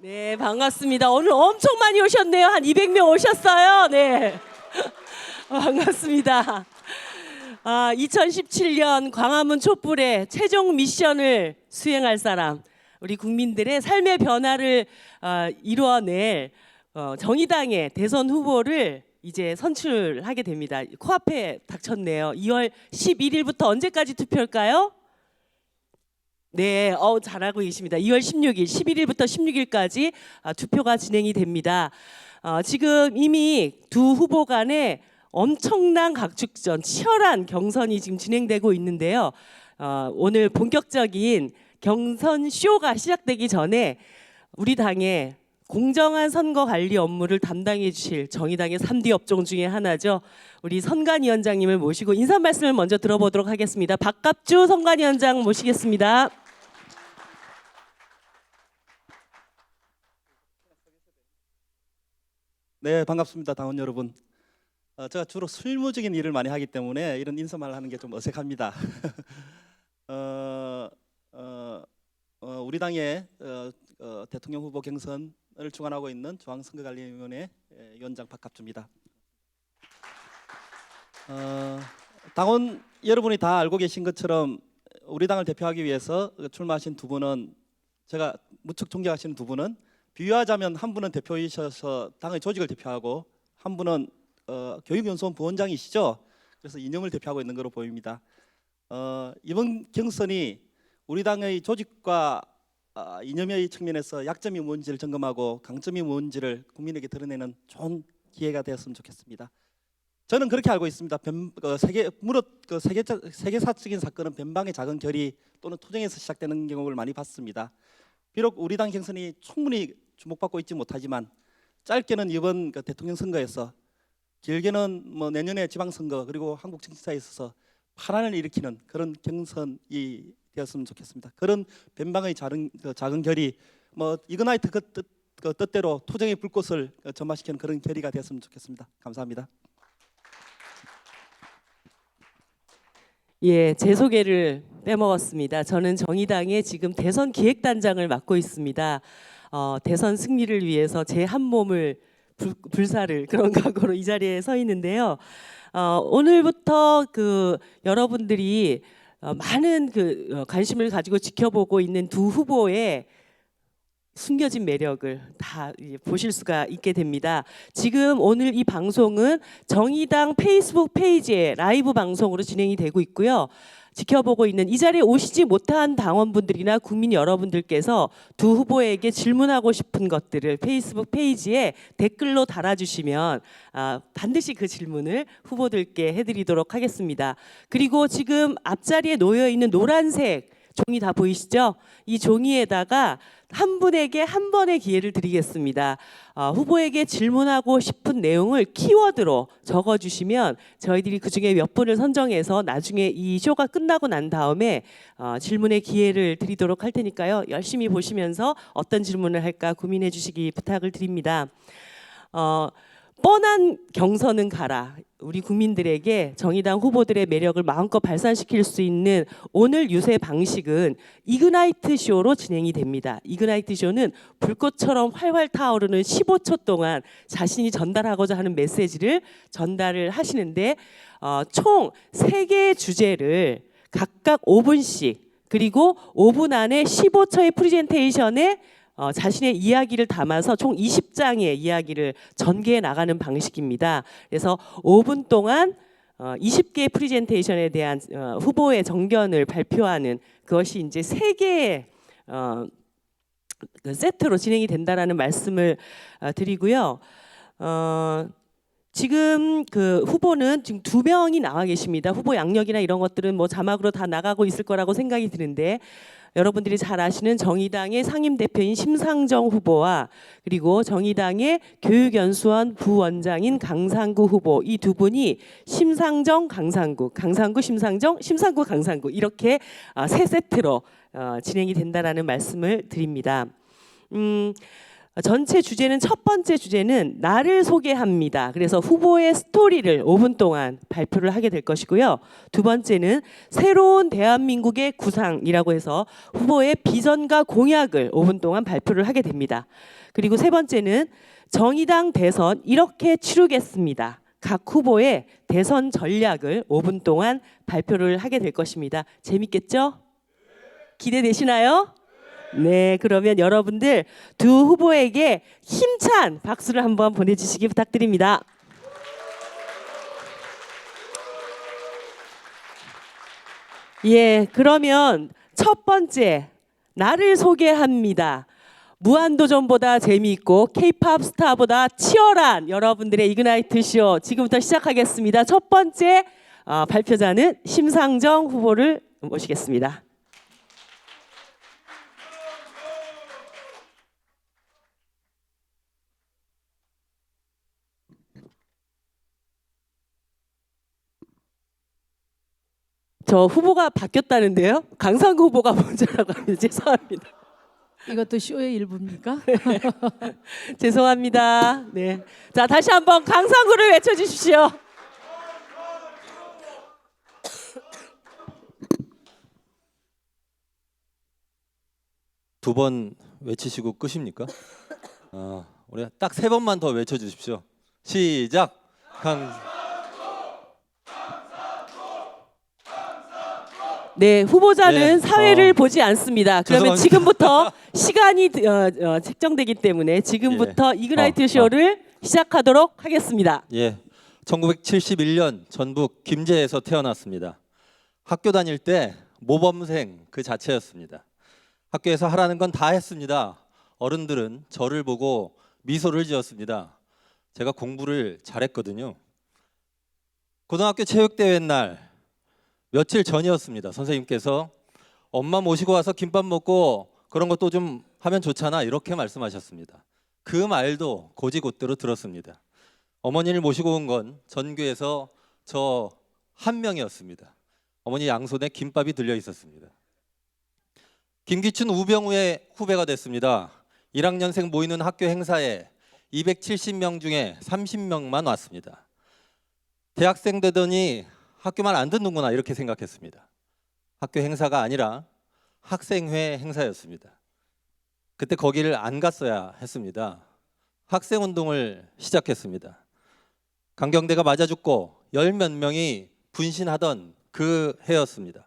네, 반갑습니다. 오늘 엄청 많이 오셨네요. 한 200명 오셨어요. 네. 반갑습니다. 2017년 광화문 촛불의 최종 미션을 수행할 사람, 우리 국민들의 삶의 변화를 이루어낼 정의당의 대선 후보를 이제 선출하게 됩니다. 코앞에 닥쳤네요. 2월 11일부터 언제까지 투표할까요? 네, 잘하고 계십니다. 2월 16일, 11일부터 16일까지 투표가 진행이 됩니다. 지금 이미 두 후보 간에 엄청난 각축전, 치열한 경선이 지금 진행되고 있는데요. 오늘 본격적인 경선 쇼가 시작되기 전에 우리 당의 공정한 선거 관리 업무를 담당해 주실 정의당의 3D 업종 중에 하나죠. 우리 선관위원장님을 모시고 인사 말씀을 먼저 들어보도록 하겠습니다. 박갑주 선관위원장 모시겠습니다. 네, 반갑습니다. 당원 여러분. 제가 주로 실무적인 일을 많이 하기 때문에 이런 인사말을 하는 게 좀 어색합니다. 우리 당의 대통령 후보 경선을 주관하고 있는 중앙선거관리위원회 위원장 박갑주입니다. 당원 여러분이 다 알고 계신 것처럼 우리 당을 대표하기 위해서 출마하신 두 분은, 제가 무척 존경하시는 두 분은, 비유하자면 한 분은 대표이셔서 당의 조직을 대표하고 한 분은 교육연수원 부원장이시죠. 그래서 이념을 대표하고 있는 것으로 보입니다. 이번 경선이 우리 당의 조직과 이념의 측면에서 약점이 뭔지를 점검하고 강점이 뭔지를 국민에게 드러내는 좋은 기회가 되었으면 좋겠습니다. 저는 그렇게 알고 있습니다. 세계사적인 사건은 변방의 작은 결의 또는 투쟁에서 시작되는 경우를 많이 봤습니다. 비록 우리 당 경선이 충분히 주목받고 있지 못하지만 짧게는 이번 대통령 선거에서, 길게는 뭐 내년에 지방선거 그리고 한국 정치사에 있어서 파란을 일으키는 그런 경선이 되었으면 좋겠습니다. 그런 변방의 작은 결의, 뭐 이그나이트 그 뜻대로 투쟁의 불꽃을 점화시키는 그런 결의가 되었으면 좋겠습니다. 감사합니다. 예, 제 소개를 빼먹었습니다. 저는 정의당의 지금 대선 기획단장을 맡고 있습니다. 대선 승리를 위해서 제 한 몸을 불사를 그런 각오로 이 자리에 서 있는데요. 오늘부터 여러분들이 많은 관심을 가지고 지켜보고 있는 두 후보의 숨겨진 매력을 다 보실 수가 있게 됩니다. 지금 오늘 이 방송은 정의당 페이스북 페이지에 라이브 방송으로 진행이 되고 있고요. 지켜보고 있는 이 자리에 오시지 못한 당원분들이나 국민 여러분들께서 두 후보에게 질문하고 싶은 것들을 페이스북 페이지에 댓글로 달아주시면 반드시 그 질문을 후보들께 해드리도록 하겠습니다. 그리고 지금 앞자리에 놓여 있는 노란색 종이 다 보이시죠? 이 종이에다가 한 분에게 한 번의 기회를 드리겠습니다. 후보에게 질문하고 싶은 내용을 키워드로 적어주시면 저희들이 그중에 몇 분을 선정해서 나중에 이 쇼가 끝나고 난 다음에 질문의 기회를 드리도록 할 테니까요. 열심히 보시면서 어떤 질문을 할까 고민해 주시기 부탁을 드립니다. 뻔한 경선은 가라. 우리 국민들에게 정의당 후보들의 매력을 마음껏 발산시킬 수 있는 오늘 유세 방식은 이그나이트 쇼로 진행이 됩니다. 이그나이트 쇼는 불꽃처럼 활활 타오르는 15초 동안 자신이 전달하고자 하는 메시지를 전달을 하시는데 총 3개의 주제를 각각 5분씩, 그리고 5분 안에 15초의 프레젠테이션에 자신의 이야기를 담아서 총 20장의 이야기를 전개해 나가는 방식입니다. 그래서 5분 동안 20개의 프레젠테이션에 대한 후보의 정견을 발표하는, 그것이 이제 3개의 세트로 진행이 된다라는 말씀을 드리고요. 지금 후보는 지금 2명이 나와 계십니다. 후보 양력이나 이런 것들은 뭐 자막으로 다 나가고 있을 거라고 생각이 드는데, 여러분들이 잘 아시는 정의당의 상임대표인 심상정 후보와 그리고 정의당의 교육연수원 부원장인 강상구 후보, 이 두 분이 심상정, 강상구, 강상구, 심상정, 심상구, 강상구 이렇게 3세트로 진행이 된다라는 말씀을 드립니다. 전체 주제는 첫 번째 주제는 나를 소개합니다. 그래서 후보의 스토리를 5분 동안 발표를 하게 될 것이고요. 두 번째는 새로운 대한민국의 구상이라고 해서 후보의 비전과 공약을 5분 동안 발표를 하게 됩니다. 그리고 세 번째는 정의당 대선 이렇게 치르겠습니다. 각 후보의 대선 전략을 5분 동안 발표를 하게 될 것입니다. 재밌겠죠? 기대되시나요? 네, 그러면 여러분들 두 후보에게 힘찬 박수를 한번 보내주시기 부탁드립니다. 예, 그러면 첫 번째 나를 소개합니다. 무한도전보다 재미있고 K-팝 스타보다 치열한 여러분들의 이그나이트 쇼 지금부터 시작하겠습니다. 첫 번째 발표자는 심상정 후보를 모시겠습니다. 저 후보가 바뀌었다는데요. 강상구 후보가 먼저라고 합니다. 죄송합니다. 이것도 쇼의 일부입니까? 죄송합니다. 네. 자, 다시 한번 강상구를 외쳐주십시오. 두 번 외치시고 끝입니까? 우리 딱 세 번만 더 외쳐주십시오. 시작. 네, 후보자는 네, 사회를 보지 않습니다. 그러면 죄송합니다. 지금부터 시간이 책정되기 때문에 지금부터 이그나이트 쇼를 시작하도록 하겠습니다. 예, 1971년 전북 김제에서 태어났습니다. 학교 다닐 때 모범생 그 자체였습니다. 학교에서 하라는 건 다 했습니다. 어른들은 저를 보고 미소를 지었습니다. 제가 공부를 잘했거든요. 고등학교 체육대회 날 며칠 전이었습니다. 선생님께서 엄마 모시고 와서 김밥 먹고 그런 것도 좀 하면 좋잖아 이렇게 말씀하셨습니다. 그 말도 곧이곧대로 들었습니다. 어머니를 모시고 온 건 전교에서 저 한 명이었습니다. 어머니 양손에 김밥이 들려 있었습니다. 김기춘, 우병우의 후배가 됐습니다. 1학년생 모이는 학교 행사에 270명 중에 30명만 왔습니다. 대학생 되더니 학교만 안 듣는구나 이렇게 생각했습니다. 학교 행사가 아니라 학생회 행사였습니다. 그때 거기를 안 갔어야 했습니다. 학생운동을 시작했습니다. 강경대가 맞아 죽고 열 몇 명이 분신하던 그 해였습니다.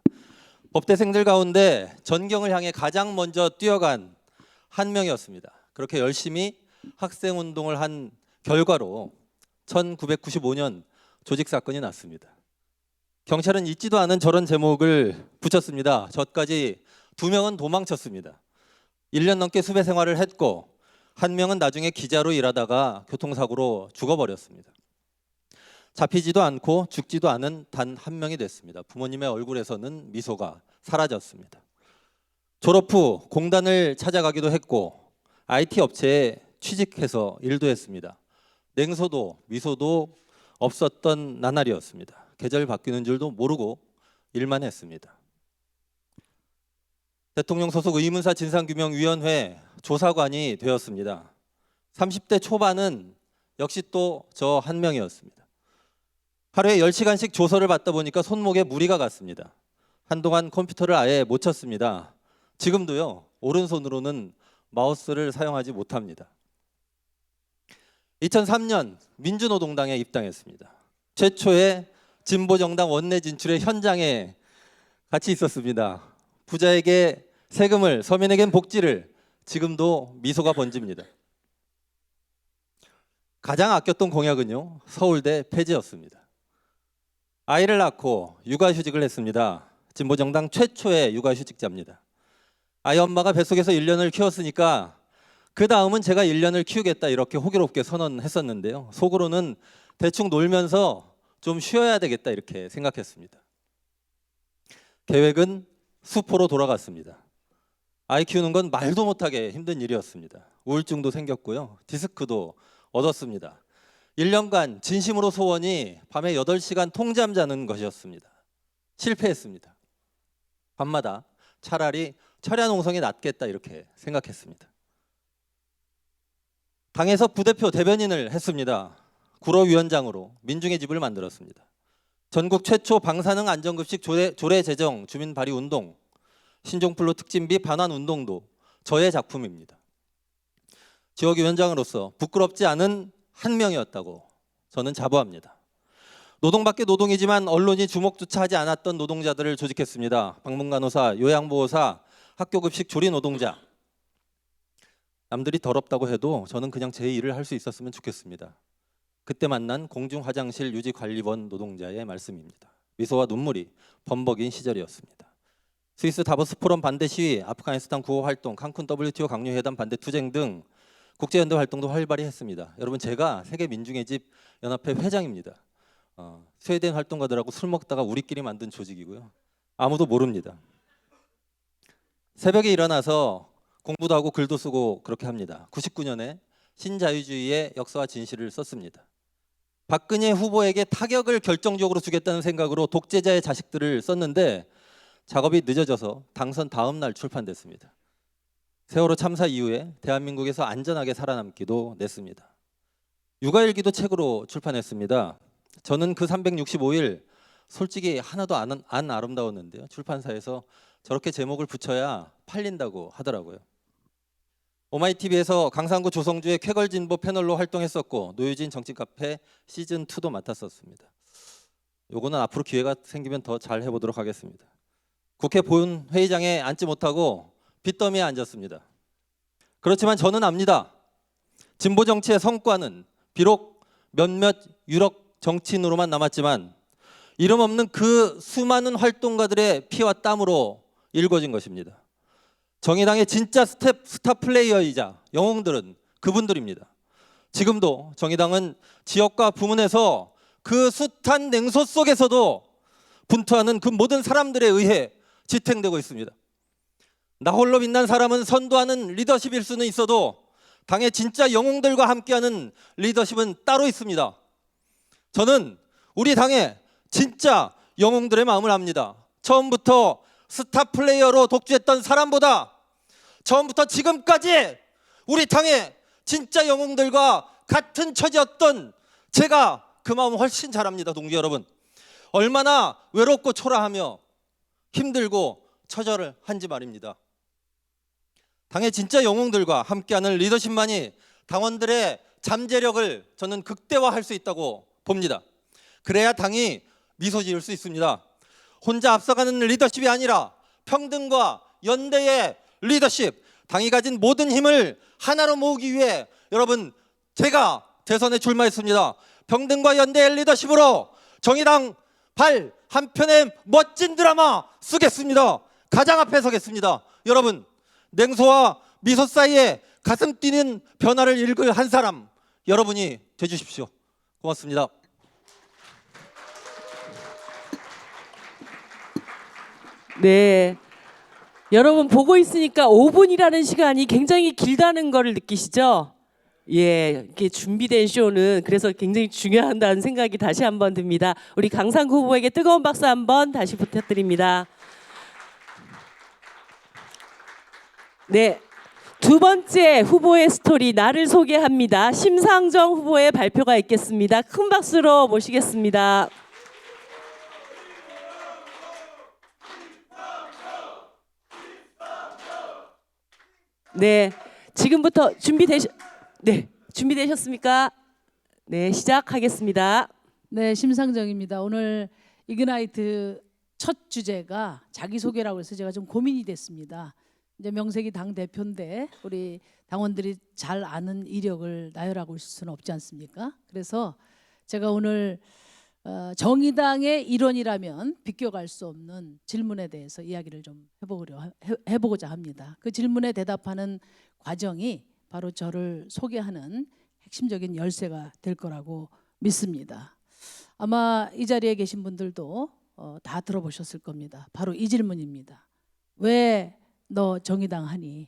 법대생들 가운데 전경을 향해 가장 먼저 뛰어간 한 명이었습니다. 그렇게 열심히 학생운동을 한 결과로 1995년 조직사건이 났습니다. 경찰은 잊지도 않은 저런 제목을 붙였습니다. 저까지 두 명은 도망쳤습니다. 1년 넘게 수배 생활을 했고 한 명은 나중에 기자로 일하다가 교통사고로 죽어버렸습니다. 잡히지도 않고 죽지도 않은 단 한 명이 됐습니다. 부모님의 얼굴에서는 미소가 사라졌습니다. 졸업 후 공단을 찾아가기도 했고 IT 업체에 취직해서 일도 했습니다. 냉소도 미소도 없었던 나날이었습니다. 계절 바뀌는 줄도 모르고 일만 했습니다. 대통령 소속 의문사 진상규명위원회 조사관이 되었습니다. 30대 초반은 역시 또 저 한 명이었습니다. 하루에 10시간씩 조서를 받다 보니까 손목에 무리가 갔습니다. 한동안 컴퓨터를 아예 못 쳤습니다. 지금도요, 오른손으로는 마우스를 사용하지 못합니다. 2003년 민주노동당에 입당했습니다. 최초의 진보정당 원내 진출의 현장에 같이 있었습니다. 부자에게 세금을, 서민에겐 복지를, 지금도 미소가 번집니다. 가장 아꼈던 공약은요, 서울대 폐지였습니다. 아이를 낳고 육아휴직을 했습니다. 진보정당 최초의 육아휴직자입니다. 아이 엄마가 뱃속에서 1년을 키웠으니까 그 다음은 제가 1년을 키우겠다 이렇게 호기롭게 선언했었는데요. 속으로는 대충 놀면서 좀 쉬어야 되겠다 이렇게 생각했습니다. 계획은 수포로 돌아갔습니다. 아이 키우는 건 말도 못하게 힘든 일이었습니다. 우울증도 생겼고요. 디스크도 얻었습니다. 1년간 진심으로 소원이 밤에 8시간 통잠 자는 것이었습니다. 실패했습니다. 밤마다 차라리 철야농성이 낫겠다 이렇게 생각했습니다. 당에서 부대표 대변인을 했습니다. 구로위원장으로 민중의 집을 만들었습니다. 전국 최초 방사능 안전급식 조례 제정 주민 발의 운동, 신종플루 특진비 반환 운동도 저의 작품입니다. 지역위원장으로서 부끄럽지 않은 한 명이었다고 저는 자부합니다. 노동밖에 노동이지만 언론이 주목조차 하지 않았던 노동자들을 조직했습니다. 방문간호사, 요양보호사, 학교급식 조리 노동자. 남들이 더럽다고 해도 저는 그냥 제 일을 할 수 있었으면 좋겠습니다. 그때 만난 공중화장실 유지관리원 노동자의 말씀입니다. 미소와 눈물이 범벅인 시절이었습니다. 스위스 다보스 포럼 반대 시위, 아프가니스탄 구호 활동, 칸쿤 WTO 강요회담 반대 투쟁 등 국제연대 활동도 활발히 했습니다. 여러분, 제가 세계민중의 집 연합회 회장입니다. 스웨덴 활동가들하고 술 먹다가 우리끼리 만든 조직이고요. 아무도 모릅니다. 새벽에 일어나서 공부도 하고 글도 쓰고 그렇게 합니다. 99년에 신자유주의의 역사와 진실을 썼습니다. 박근혜 후보에게 타격을 결정적으로 주겠다는 생각으로 독재자의 자식들을 썼는데 작업이 늦어져서 당선 다음 날 출판됐습니다. 세월호 참사 이후에 대한민국에서 안전하게 살아남기도 냈습니다. 육아일기도 책으로 출판했습니다. 저는 그 365일 솔직히 하나도 안 아름다웠는데요. 출판사에서 저렇게 제목을 붙여야 팔린다고 하더라고요. 오마이TV에서 강상구 조성주의 쾌걸진보 패널로 활동했었고 노유진 정치카페 시즌2도 맡았었습니다. 요거는 앞으로 기회가 생기면 더 잘 해보도록 하겠습니다. 국회 본회의장에 앉지 못하고 빚더미에 앉았습니다. 그렇지만 저는 압니다. 진보 정치의 성과는 비록 몇몇 유력 정치인으로만 남았지만 이름 없는 그 수많은 활동가들의 피와 땀으로 일궈진 것입니다. 정의당의 진짜 스타 플레이어이자 영웅들은 그분들입니다. 지금도 정의당은 지역과 부문에서 그 숱한 냉소 속에서도 분투하는 그 모든 사람들에 의해 지탱되고 있습니다. 나 홀로 빛난 사람은 선도하는 리더십일 수는 있어도 당의 진짜 영웅들과 함께하는 리더십은 따로 있습니다. 저는 우리 당의 진짜 영웅들의 마음을 압니다. 처음부터 스타 플레이어로 독주했던 사람보다 처음부터 지금까지 우리 당의 진짜 영웅들과 같은 처지였던 제가 그 마음을 훨씬 잘 압니다. 동지 여러분, 얼마나 외롭고 초라하며 힘들고 처절을 한지 말입니다. 당의 진짜 영웅들과 함께하는 리더십만이 당원들의 잠재력을 저는 극대화할 수 있다고 봅니다. 그래야 당이 미소 지을 수 있습니다. 혼자 앞서가는 리더십이 아니라 평등과 연대의 리더십, 당이 가진 모든 힘을 하나로 모으기 위해 여러분, 제가 대선에 출마했습니다. 평등과 연대의 리더십으로 정의당 발 한편의 멋진 드라마 쓰겠습니다. 가장 앞에 서겠습니다. 여러분, 냉소와 미소 사이에 가슴 뛰는 변화를 읽을 한 사람, 여러분이 되주십시오. 고맙습니다. 네. 여러분 보고 있으니까 5분이라는 시간이 굉장히 길다는 거를 느끼시죠? 예, 이렇게 준비된 쇼는 그래서 굉장히 중요하다는 생각이 다시 한번 듭니다. 우리 강상구 후보에게 뜨거운 박수 한번 다시 부탁드립니다. 네, 두 번째 후보의 스토리 나를 소개합니다. 심상정 후보의 발표가 있겠습니다. 큰 박수로 모시겠습니다. 네, 지금부터 준비되셨습니까? 네, 시작하겠습니다. 네, 심상정입니다. 오늘 이그나이트 첫 주제가 자기소개라고 해서 제가 좀 고민이 됐습니다. 이제 명색이 당 대표인데 우리 당원들이 잘 아는 이력을 나열하고 있을 수는 없지 않습니까? 그래서 제가 오늘 정의당의 일원이라면 비껴갈 수 없는 질문에 대해서 이야기를 좀 해보고자 합니다. 그 질문에 대답하는 과정이 바로 저를 소개하는 핵심적인 열쇠가 될 거라고 믿습니다. 아마 이 자리에 계신 분들도 다 들어보셨을 겁니다. 바로 이 질문입니다. 왜 너 정의당 하니?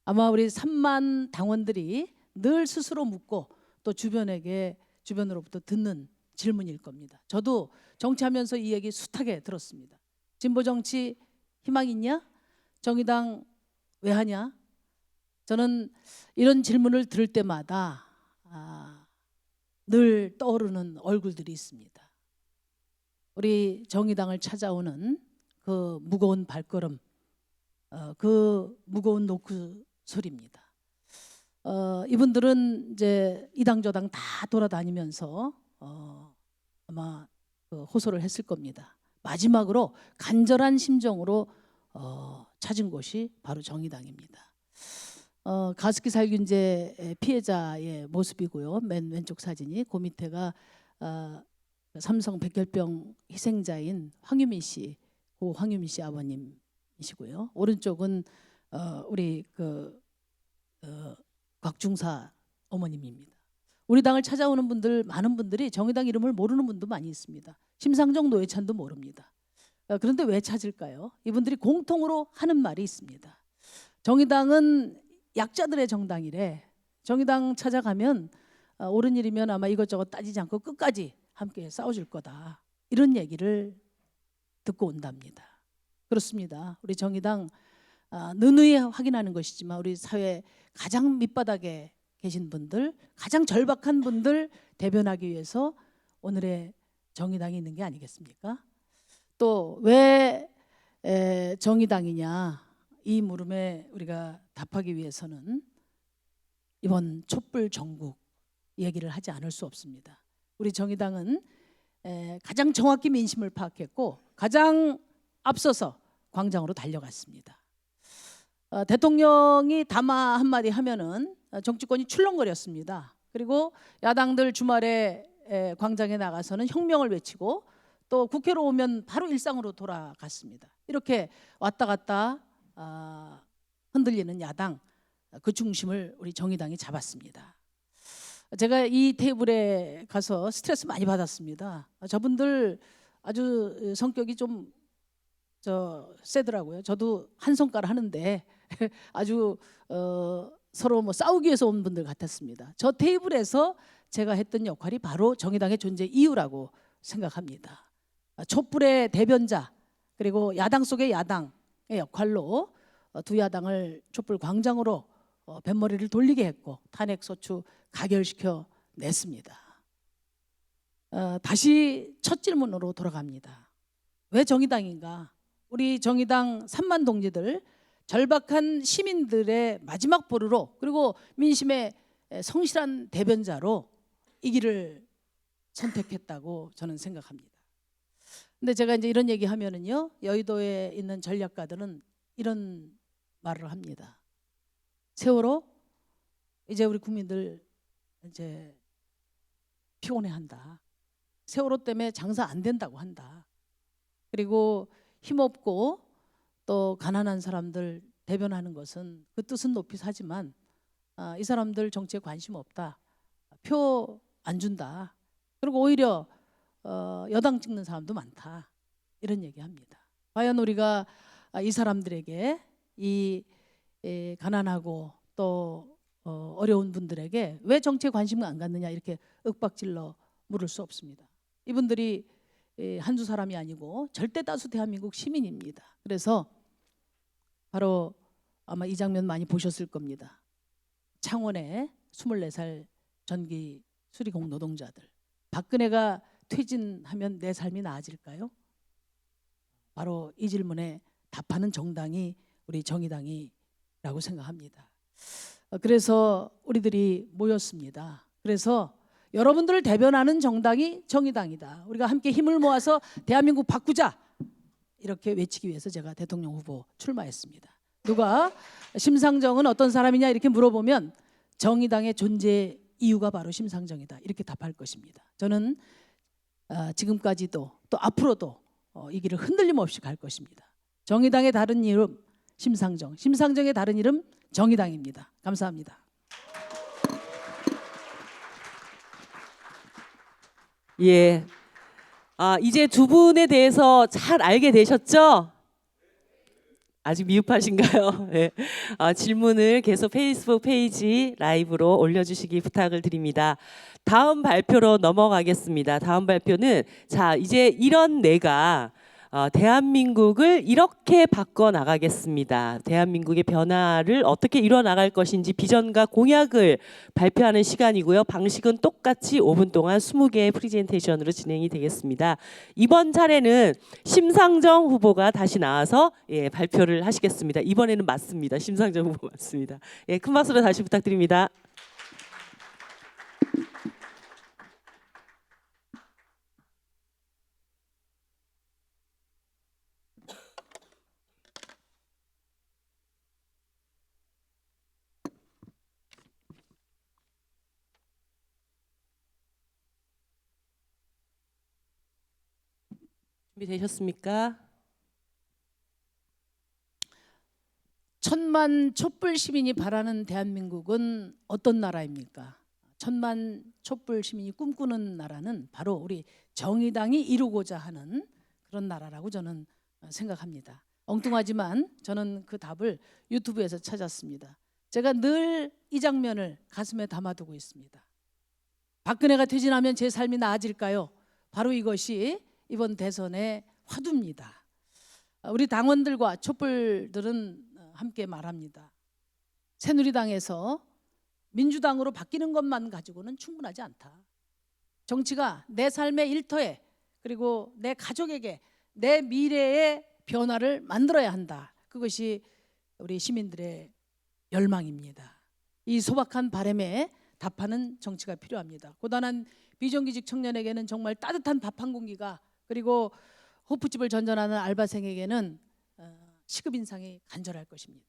아마 우리 3만 당원들이 늘 스스로 묻고 또 주변으로부터 듣는 질문일 겁니다. 저도 정치하면서 이 얘기 숱하게 들었습니다. 진보 정치 희망 있냐? 정의당 왜 하냐? 저는 이런 질문을 들을 때마다 늘 떠오르는 얼굴들이 있습니다. 우리 정의당을 찾아오는 그 무거운 발걸음, 그 무거운 노크 소리입니다. 이분들은 이제 이당 저당 다 돌아다니면서 아마 그 호소를 했을 겁니다. 마지막으로 간절한 심정으로 찾은 곳이 바로 정의당입니다. 가습기 살균제 피해자의 모습이고요. 맨 왼쪽 사진이, 그 밑에가 삼성 백혈병 희생자인 황유미 씨, 고 황유미 씨 아버님이시고요. 오른쪽은 우리 곽중사 어머님입니다. 우리 당을 찾아오는 분들, 많은 분들이 정의당 이름을 모르는 분도 많이 있습니다. 심상정 노회찬도 모릅니다. 그런데 왜 찾을까요? 이분들이 공통으로 하는 말이 있습니다. 정의당은 약자들의 정당이래. 정의당 찾아가면 옳은 일이면 아마 이것저것 따지지 않고 끝까지 함께 싸워줄 거다. 이런 얘기를 듣고 온답니다. 그렇습니다. 우리 정의당 누누이 확인하는 것이지만 우리 사회 가장 밑바닥에 계신 분들, 가장 절박한 분들 대변하기 위해서 오늘의 정의당이 있는 게 아니겠습니까? 또 왜 정의당이냐, 이 물음에 우리가 답하기 위해서는 이번 촛불 전국 얘기를 하지 않을 수 없습니다. 우리 정의당은 가장 정확히 민심을 파악했고 가장 앞서서 광장으로 달려갔습니다. 대통령이 담화 한마디 하면은 정치권이 출렁거렸습니다. 그리고 야당들 주말에 광장에 나가서는 혁명을 외치고 또 국회로 오면 바로 일상으로 돌아갔습니다. 이렇게 왔다 갔다 흔들리는 야당, 그 중심을 우리 정의당이 잡았습니다. 제가 이 테이블에 가서 스트레스 많이 받았습니다. 저분들 아주 성격이 좀 세더라고요. 저도 한 손가락 하는데 아주 서로 뭐 싸우기 위해서 온 분들 같았습니다. 저 테이블에서 제가 했던 역할이 바로 정의당의 존재 이유라고 생각합니다. 촛불의 대변자, 그리고 야당 속의 야당의 역할로 두 야당을 촛불 광장으로 뱃머리를 돌리게 했고 탄핵소추 가결시켜 냈습니다. 다시 첫 질문으로 돌아갑니다. 왜 정의당인가? 우리 정의당 3만 동지들, 절박한 시민들의 마지막 보루로, 그리고 민심의 성실한 대변자로 이 길을 선택했다고 저는 생각합니다. 근데 제가 이제 이런 얘기 하면은요, 여의도에 있는 전략가들은 이런 말을 합니다. 세월호 이제 우리 국민들 이제 피곤해한다. 세월호 때문에 장사 안 된다고 한다. 그리고 힘없고 또 가난한 사람들 대변하는 것은 그 뜻은 높이 사지만 이 사람들 정치에 관심 없다. 표 안 준다. 그리고 오히려 여당 찍는 사람도 많다. 이런 얘기합니다. 과연 우리가 이 사람들에게, 이 가난하고 또 어려운 분들에게 왜 정치에 관심을 안 갖느냐, 이렇게 윽박질러 물을 수 없습니다. 이분들이 한두 사람이 아니고 절대 다수 대한민국 시민입니다. 그래서 바로 아마 이 장면 많이 보셨을 겁니다. 창원의 24살 전기 수리공 노동자들. 박근혜가 퇴진하면 내 삶이 나아질까요? 바로 이 질문에 답하는 정당이 우리 정의당이라고 생각합니다. 그래서 우리들이 모였습니다. 그래서 여러분들을 대변하는 정당이 정의당이다. 우리가 함께 힘을 모아서 대한민국 바꾸자. 이렇게 외치기 위해서 제가 대통령 후보 출마했습니다. 누가 심상정은 어떤 사람이냐 이렇게 물어보면 정의당의 존재 이유가 바로 심상정이다. 이렇게 답할 것입니다. 저는 지금까지도 또 앞으로도 이 길을 흔들림 없이 갈 것입니다. 정의당의 다른 이름 심상정, 심상정의 다른 이름 정의당입니다. 감사합니다. 예. 이제 두 분에 대해서 잘 알게 되셨죠? 아직 미흡하신가요? 네. 질문을 계속 페이스북 페이지 라이브로 올려주시기 부탁을 드립니다. 다음 발표로 넘어가겠습니다. 다음 발표는 이제 이런 내가 대한민국을 이렇게 바꿔 나가겠습니다. 대한민국의 변화를 어떻게 이뤄 나갈 것인지 비전과 공약을 발표하는 시간이고요. 방식은 똑같이 5분 동안 20개의 프리젠테이션으로 진행이 되겠습니다. 이번 차례는 심상정 후보가 다시 나와서 발표를 하시겠습니다. 이번에는 맞습니다. 심상정 후보 맞습니다. 큰 박수로 다시 부탁드립니다. 준비되셨습니까? 천만 촛불 시민이 바라는 대한민국은 어떤 나라입니까? 천만 촛불 시민이 꿈꾸는 나라는 바로 우리 정의당이 이루고자 하는 그런 나라라고 저는 생각합니다. 엉뚱하지만 저는 그 답을 유튜브에서 찾았습니다. 제가 늘 이 장면을 가슴에 담아두고 있습니다. 박근혜가 퇴진하면 제 삶이 나아질까요? 바로 이것이 이번 대선의 화두입니다. 우리 당원들과 촛불들은 함께 말합니다. 새누리당에서 민주당으로 바뀌는 것만 가지고는 충분하지 않다. 정치가 내 삶의 일터에 그리고 내 가족에게 내 미래의 변화를 만들어야 한다. 그것이 우리 시민들의 열망입니다. 이 소박한 바람에 답하는 정치가 필요합니다. 고단한 비정규직 청년에게는 정말 따뜻한 밥 한 공기가 그리고 호프집을 전전하는 알바생에게는 시급 인상이 간절할 것입니다.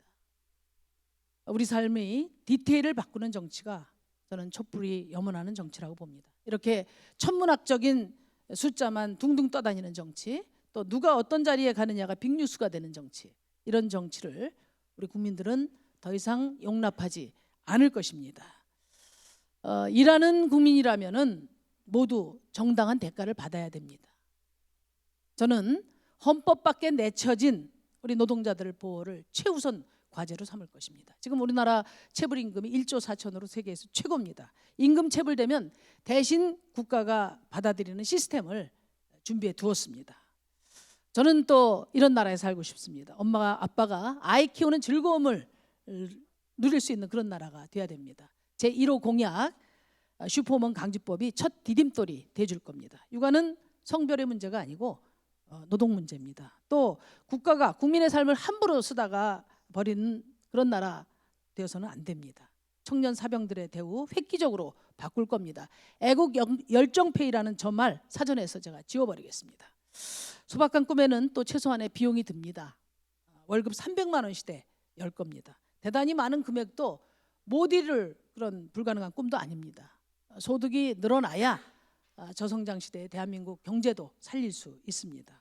우리 삶의 디테일을 바꾸는 정치가 저는 촛불이 염원하는 정치라고 봅니다. 이렇게 천문학적인 숫자만 둥둥 떠다니는 정치, 또 누가 어떤 자리에 가느냐가 빅뉴스가 되는 정치, 이런 정치를 우리 국민들은 더 이상 용납하지 않을 것입니다. 일하는 국민이라면은 모두 정당한 대가를 받아야 됩니다. 저는 헌법 밖에 내쳐진 우리 노동자들 보호를 최우선 과제로 삼을 것입니다. 지금 우리나라 체불임금이 1조 4천으로 세계에서 최고입니다. 임금 체불되면 대신 국가가 받아들이는 시스템을 준비해 두었습니다. 저는 또 이런 나라에 살고 싶습니다. 엄마가 아빠가 아이 키우는 즐거움을 누릴 수 있는 그런 나라가 돼야 됩니다. 제1호 공약 슈퍼우먼 강지법이 첫 디딤돌이 돼줄 겁니다. 육아는 성별의 문제가 아니고 노동 문제입니다. 또 국가가 국민의 삶을 함부로 쓰다가 버리는 그런 나라 되어서는 안 됩니다. 청년 사병들의 대우 획기적으로 바꿀 겁니다. 애국 열정페이라는 저 말 사전에서 제가 지워버리겠습니다. 소박한 꿈에는 또 최소한의 비용이 듭니다. 월급 300만 원 시대 열 겁니다. 대단히 많은 금액도 못 이룰 그런 불가능한 꿈도 아닙니다. 소득이 늘어나야 저성장 시대의 대한민국 경제도 살릴 수 있습니다.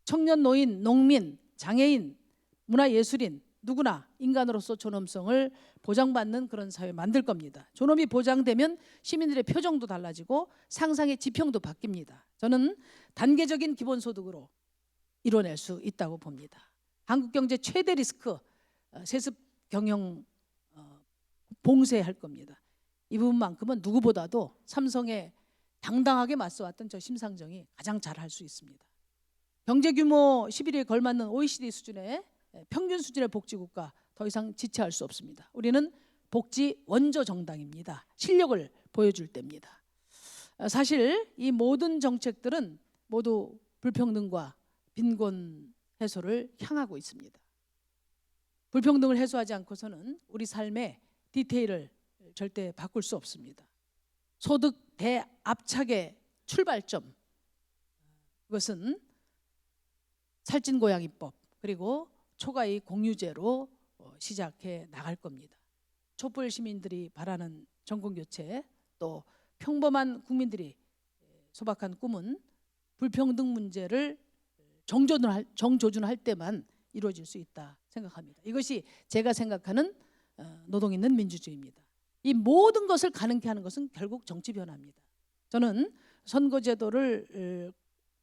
청년, 노인, 농민, 장애인, 문화예술인 누구나 인간으로서 존엄성을 보장받는 그런 사회 만들 겁니다. 존엄이 보장되면 시민들의 표정도 달라지고 상상의 지평도 바뀝니다. 저는 단계적인 기본소득으로 이뤄낼 수 있다고 봅니다. 한국 경제 최대 리스크 세습 경영 봉쇄할 겁니다. 이 부분만큼은 누구보다도 삼성에 당당하게 맞서왔던 저 심상정이 가장 잘할 수 있습니다. 경제 규모 11위에 걸맞는 OECD 수준의 평균 수준의 복지국가 더 이상 지체할 수 없습니다. 우리는 복지 원조 정당입니다. 실력을 보여줄 때입니다. 사실 이 모든 정책들은 모두 불평등과 빈곤 해소를 향하고 있습니다. 불평등을 해소하지 않고서는 우리 삶의 디테일을 절대 바꿀 수 없습니다. 소득 대압착의 출발점, 그것은 살찐고양이법 그리고 초과이 공유제로 시작해 나갈 겁니다. 촛불 시민들이 바라는 정권교체, 또 평범한 국민들이 소박한 꿈은 불평등 문제를 정조준할 때만 이루어질 수 있다 생각합니다. 이것이 제가 생각하는 노동 있는 민주주의입니다. 이 모든 것을 가능케 하는 것은 결국 정치 변화입니다. 저는 선거제도를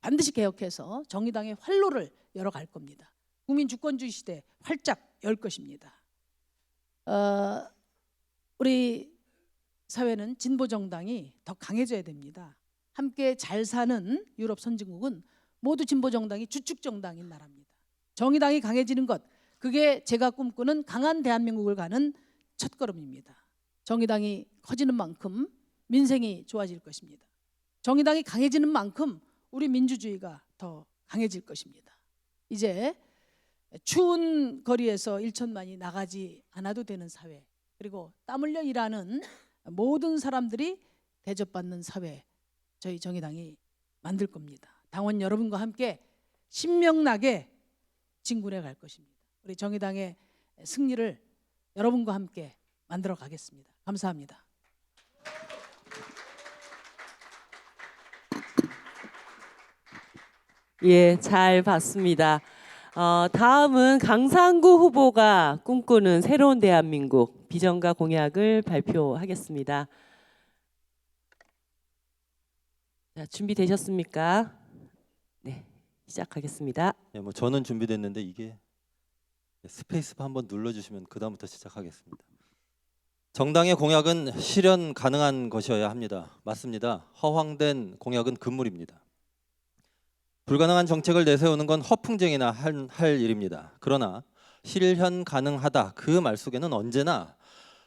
반드시 개혁해서 정의당의 활로를 열어갈 겁니다. 국민 주권주의 시대 활짝 열 것입니다. 우리 사회는 진보 정당이 더 강해져야 됩니다. 함께 잘 사는 유럽 선진국은 모두 진보 정당이 주축 정당인 나라입니다. 정의당이 강해지는 것, 그게 제가 꿈꾸는 강한 대한민국을 가는 첫걸음입니다. 정의당이 커지는 만큼 민생이 좋아질 것입니다. 정의당이 강해지는 만큼 우리 민주주의가 더 강해질 것입니다. 이제 추운 거리에서 1천만이 나가지 않아도 되는 사회, 그리고 땀 흘려 일하는 모든 사람들이 대접받는 사회, 저희 정의당이 만들 겁니다. 당원 여러분과 함께 신명나게 진군해 갈 것입니다. 우리 정의당의 승리를 여러분과 함께 만들어 가겠습니다. 감사합니다. 예, 잘 봤습니다. 다음은 강상구 후보가 꿈꾸는 새로운 대한민국 비전과 공약을 발표하겠습니다. 자, 준비되셨습니까? 네, 시작하겠습니다. 예, 뭐 저는 준비됐는데 이게 스페이스바 한번 눌러주시면 그 다음부터 시작하겠습니다. 정당의 공약은 실현 가능한 것이어야 합니다. 맞습니다. 허황된 공약은 금물입니다. 불가능한 정책을 내세우는 건 허풍쟁이나 할 일입니다. 그러나 실현 가능하다 그 말 속에는 언제나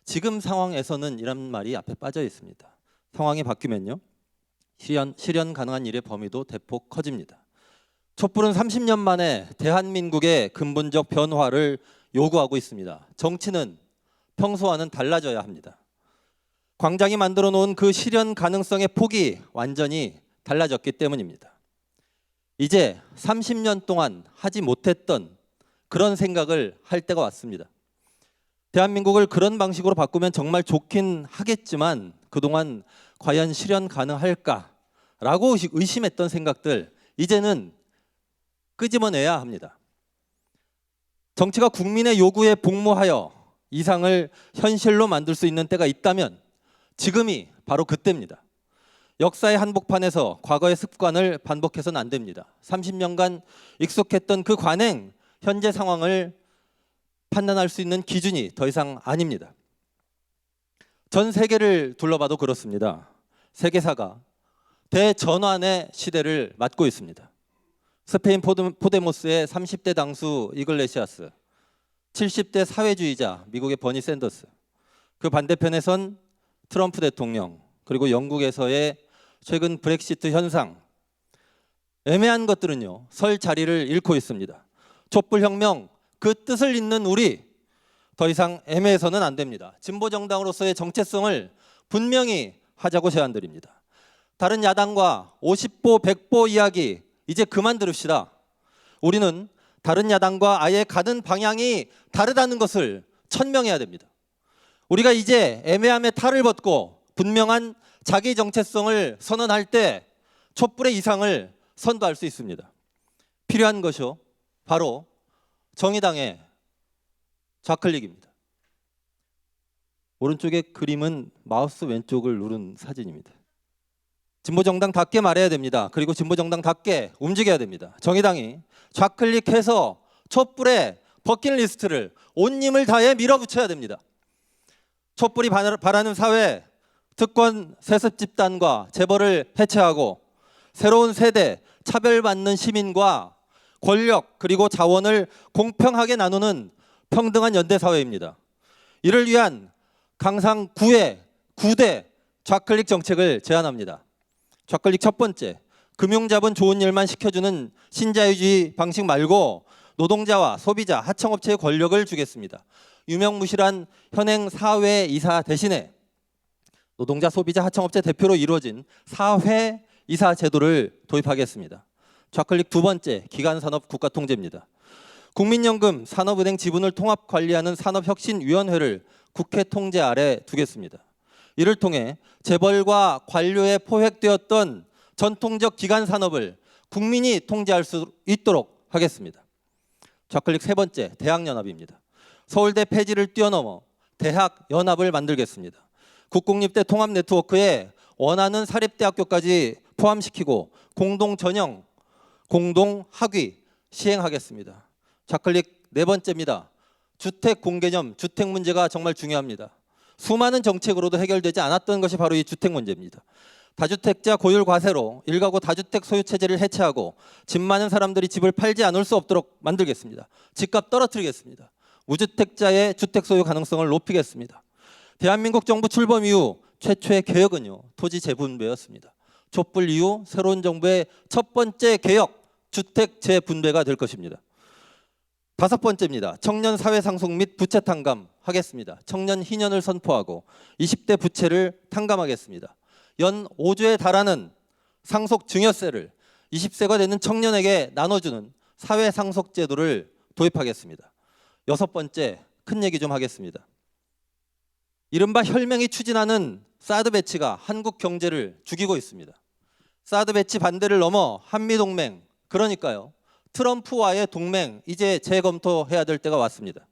지금 상황에서는 이란 말이 앞에 빠져 있습니다. 상황이 바뀌면요, 실현 가능한 일의 범위도 대폭 커집니다. 촛불은 30년 만에 대한민국의 근본적 변화를 요구하고 있습니다. 정치는 평소와는 달라져야 합니다. 광장이 만들어 놓은 그 실현 가능성의 폭이 완전히 달라졌기 때문입니다. 이제 30년 동안 하지 못했던 그런 생각을 할 때가 왔습니다. 대한민국을 그런 방식으로 바꾸면 정말 좋긴 하겠지만 그동안 과연 실현 가능할까라고 의심했던 생각들 이제는 끄집어내야 합니다. 정치가 국민의 요구에 복무하여 이상을 현실로 만들 수 있는 때가 있다면 지금이 바로 그때입니다. 역사의 한복판에서 과거의 습관을 반복해서는 안 됩니다. 30년간 익숙했던 그 관행, 현재 상황을 판단할 수 있는 기준이 더 이상 아닙니다. 전 세계를 둘러봐도 그렇습니다. 세계사가 대전환의 시대를 맞고 있습니다. 스페인 포데모스의 30대 당수 이글레시아스, 70대 사회주의자 미국의 버니 샌더스, 그 반대편에선 트럼프 대통령, 그리고 영국에서의 최근 브렉시트 현상, 애매한 것들은요 설 자리를 잃고 있습니다. 촛불혁명 그 뜻을 잇는 우리 더 이상 애매해서는 안 됩니다. 진보정당으로서의 정체성을 분명히 하자고 제안드립니다. 다른 야당과 50보 100보 이야기 이제 그만 들읍시다. 우리는 다른 야당과 아예 가는 방향이 다르다는 것을 천명해야 됩니다. 우리가 이제 애매함의 탈을 벗고 분명한 자기 정체성을 선언할 때 촛불의 이상을 선도할 수 있습니다. 필요한 것이요 바로 정의당의 좌클릭입니다. 오른쪽의 그림은 마우스 왼쪽을 누른 사진입니다. 진보정당답게 말해야 됩니다. 그리고 진보정당답게 움직여야 됩니다. 정의당이 좌클릭해서 촛불의 버킷리스트를 온 힘을 다해 밀어붙여야 됩니다. 촛불이 바라는 사회, 특권 세습 집단과 재벌을 해체하고 새로운 세대, 차별받는 시민과 권력 그리고 자원을 공평하게 나누는 평등한 연대사회입니다. 이를 위한 강상 9대 좌클릭 정책을 제안합니다. 좌클릭 첫 번째, 금융자본 좋은 일만 시켜주는 신자유주의 방식 말고 노동자와 소비자, 하청업체의 권력을 주겠습니다. 유명무실한 현행 사회이사 대신에 노동자, 소비자, 하청업체 대표로 이루어진 사회이사 제도를 도입하겠습니다. 좌클릭 두 번째, 기간산업 국가통제입니다. 국민연금, 산업은행 지분을 통합 관리하는 산업혁신위원회를 국회 통제 아래 두겠습니다. 이를 통해 재벌과 관료에 포획되었던 전통적 기간산업을 국민이 통제할 수 있도록 하겠습니다. 좌클릭 세 번째, 대학연합입니다. 서울대 폐지를 뛰어넘어 대학연합을 만들겠습니다. 국공립대 통합 네트워크에 원하는 사립대학교까지 포함시키고 공동전형, 공동학위 시행하겠습니다. 좌클릭 네 번째입니다. 주택 공개념, 주택 문제가 정말 중요합니다. 수많은 정책으로도 해결되지 않았던 것이 바로 이 주택 문제입니다. 다주택자 고율 과세로 1가구 다주택 소유 체제를 해체하고 집 많은 사람들이 집을 팔지 않을 수 없도록 만들겠습니다. 집값 떨어뜨리겠습니다. 무주택자의 주택 소유 가능성을 높이겠습니다. 대한민국 정부 출범 이후 최초의 개혁은요, 토지 재분배였습니다. 촛불 이후 새로운 정부의 첫 번째 개혁, 주택 재분배가 될 것입니다. 5번째입니다. 청년 사회 상속 및 부채 탕감 하겠습니다. 청년 희년을 선포하고 20대 부채를 탕감하겠습니다. 연 5조에 달하는 상속 증여세를 20세가 되는 청년에게 나눠주는 사회 상속 제도를 도입하겠습니다. 6번째, 큰 얘기 좀 하겠습니다. 이른바 혈맹이 추진하는 사드 배치가 한국 경제를 죽이고 있습니다. 사드 배치 반대를 넘어 한미동맹, 그러니까요, 트럼프와의 동맹 이제 재검토해야 될 때가 왔습니다.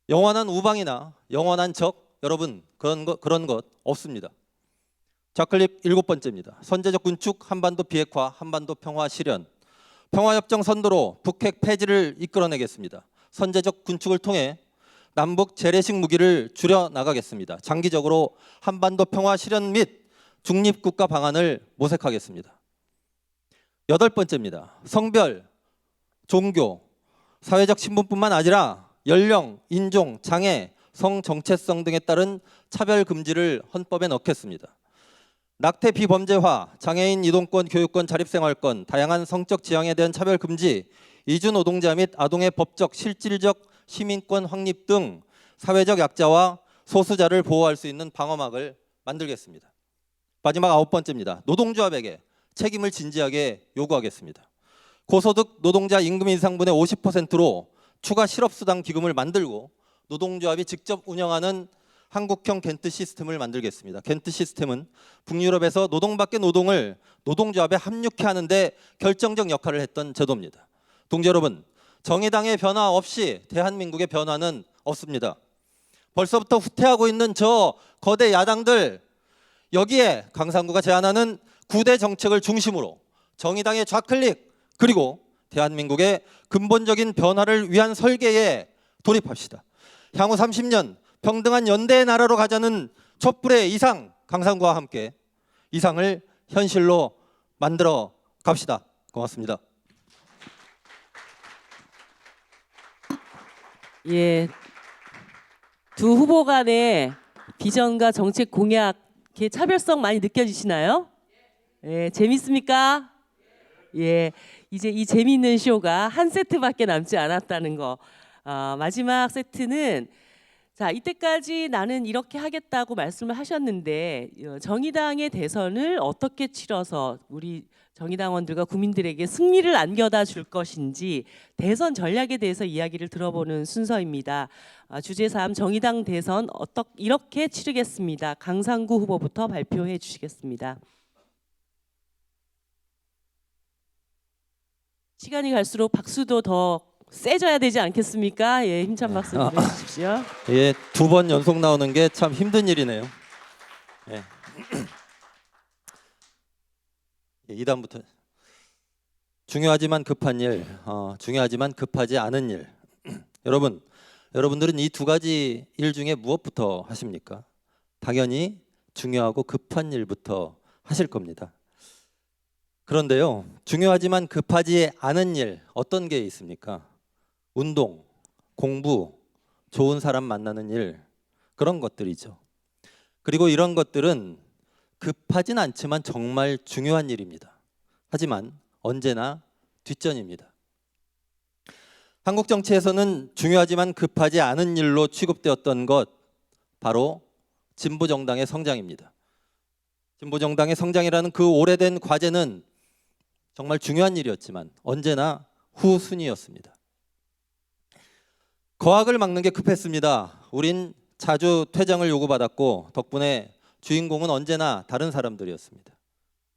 영원한 우방이나 영원한 적, 여러분 그런 것 없습니다. 좌클립 7번째입니다. 선제적 군축, 한반도 비핵화, 한반도 평화 실현. 평화협정 선도로 북핵 폐지를 이끌어내겠습니다. 선제적 군축을 통해 남북 재래식 무기를 줄여나가겠습니다. 장기적으로 한반도 평화 실현 및 중립국가 방안을 모색하겠습니다. 8번째입니다. 성별, 종교, 사회적 신분뿐만 아니라 연령, 인종, 장애, 성 정체성 등에 따른 차별 금지를 헌법에 넣겠습니다. 낙태 비범죄화, 장애인 이동권, 교육권, 자립생활권, 다양한 성적 지향에 대한 차별 금지, 이주 노동자 및 아동의 법적, 실질적 시민권 확립 등 사회적 약자와 소수자를 보호할 수 있는 방어막을 만들겠습니다. 마지막 9번째입니다. 노동조합에게 책임을 진지하게 요구하겠습니다. 고소득 노동자 임금 인상분의 50%로 추가 실업수당 기금을 만들고 노동조합이 직접 운영하는 한국형 겐트 시스템을 만들겠습니다. 겐트 시스템은 북유럽에서 노동밖의 노동을 노동조합에 합육해 하는데 결정적 역할을 했던 제도입니다. 동지 여러분, 정의당의 변화 없이 대한민국의 변화는 없습니다. 벌써부터 후퇴하고 있는 저 거대 야당들, 여기에 강상구가 제안하는 9대 정책을 중심으로 정의당의 좌클릭, 그리고 대한민국의 근본적인 변화를 위한 설계에 돌입합시다. 향후 30년 평등한 연대의 나라로 가자는 촛불의 이상, 강상구와 함께 이상을 현실로 만들어 갑시다. 고맙습니다. 예, 두 후보 간의 비전과 정책 공약의 차별성 많이 느껴지시나요? 예, 재밌습니까? 예, 이제 이 재미있는 쇼가 한 세트밖에 남지 않았다는 거. 마지막 세트는, 자, 이때까지 나는 이렇게 하겠다고 말씀을 하셨는데 정의당의 대선을 어떻게 치러서 우리 정의당원들과 국민들에게 승리를 안겨다 줄 것인지 대선 전략에 대해서 이야기를 들어보는 순서입니다. 주제 3 정의당 대선 이렇게 치르겠습니다. 강상구 후보부터 발표해 주시겠습니다. 시간이 갈수록 박수도 더 세져야 되지 않겠습니까? 예, 힘찬 박수 보내주십시오. 예, 2번 연속 나오는 게 참 힘든 일이네요. 예. 2단부터 중요하지만 급한 일, 중요하지만 급하지 않은 일. 여러분들은 이 두 가지 일 중에 무엇부터 하십니까? 당연히 중요하고 급한 일부터 하실 겁니다. 그런데요, 중요하지만 급하지 않은 일 어떤 게 있습니까? 운동, 공부, 좋은 사람 만나는 일, 그런 것들이죠. 그리고 이런 것들은 급하진 않지만 정말 중요한 일입니다. 하지만 언제나 뒷전입니다. 한국 정치에서는 중요하지만 급하지 않은 일로 취급되었던 것, 바로 진보정당의 성장입니다. 진보정당의 성장이라는 그 오래된 과제는 정말 중요한 일이었지만 언제나 후순위였습니다. 거학을 막는 게 급했습니다. 우린 자주 퇴장을 요구받았고 덕분에 주인공은 언제나 다른 사람들이었습니다.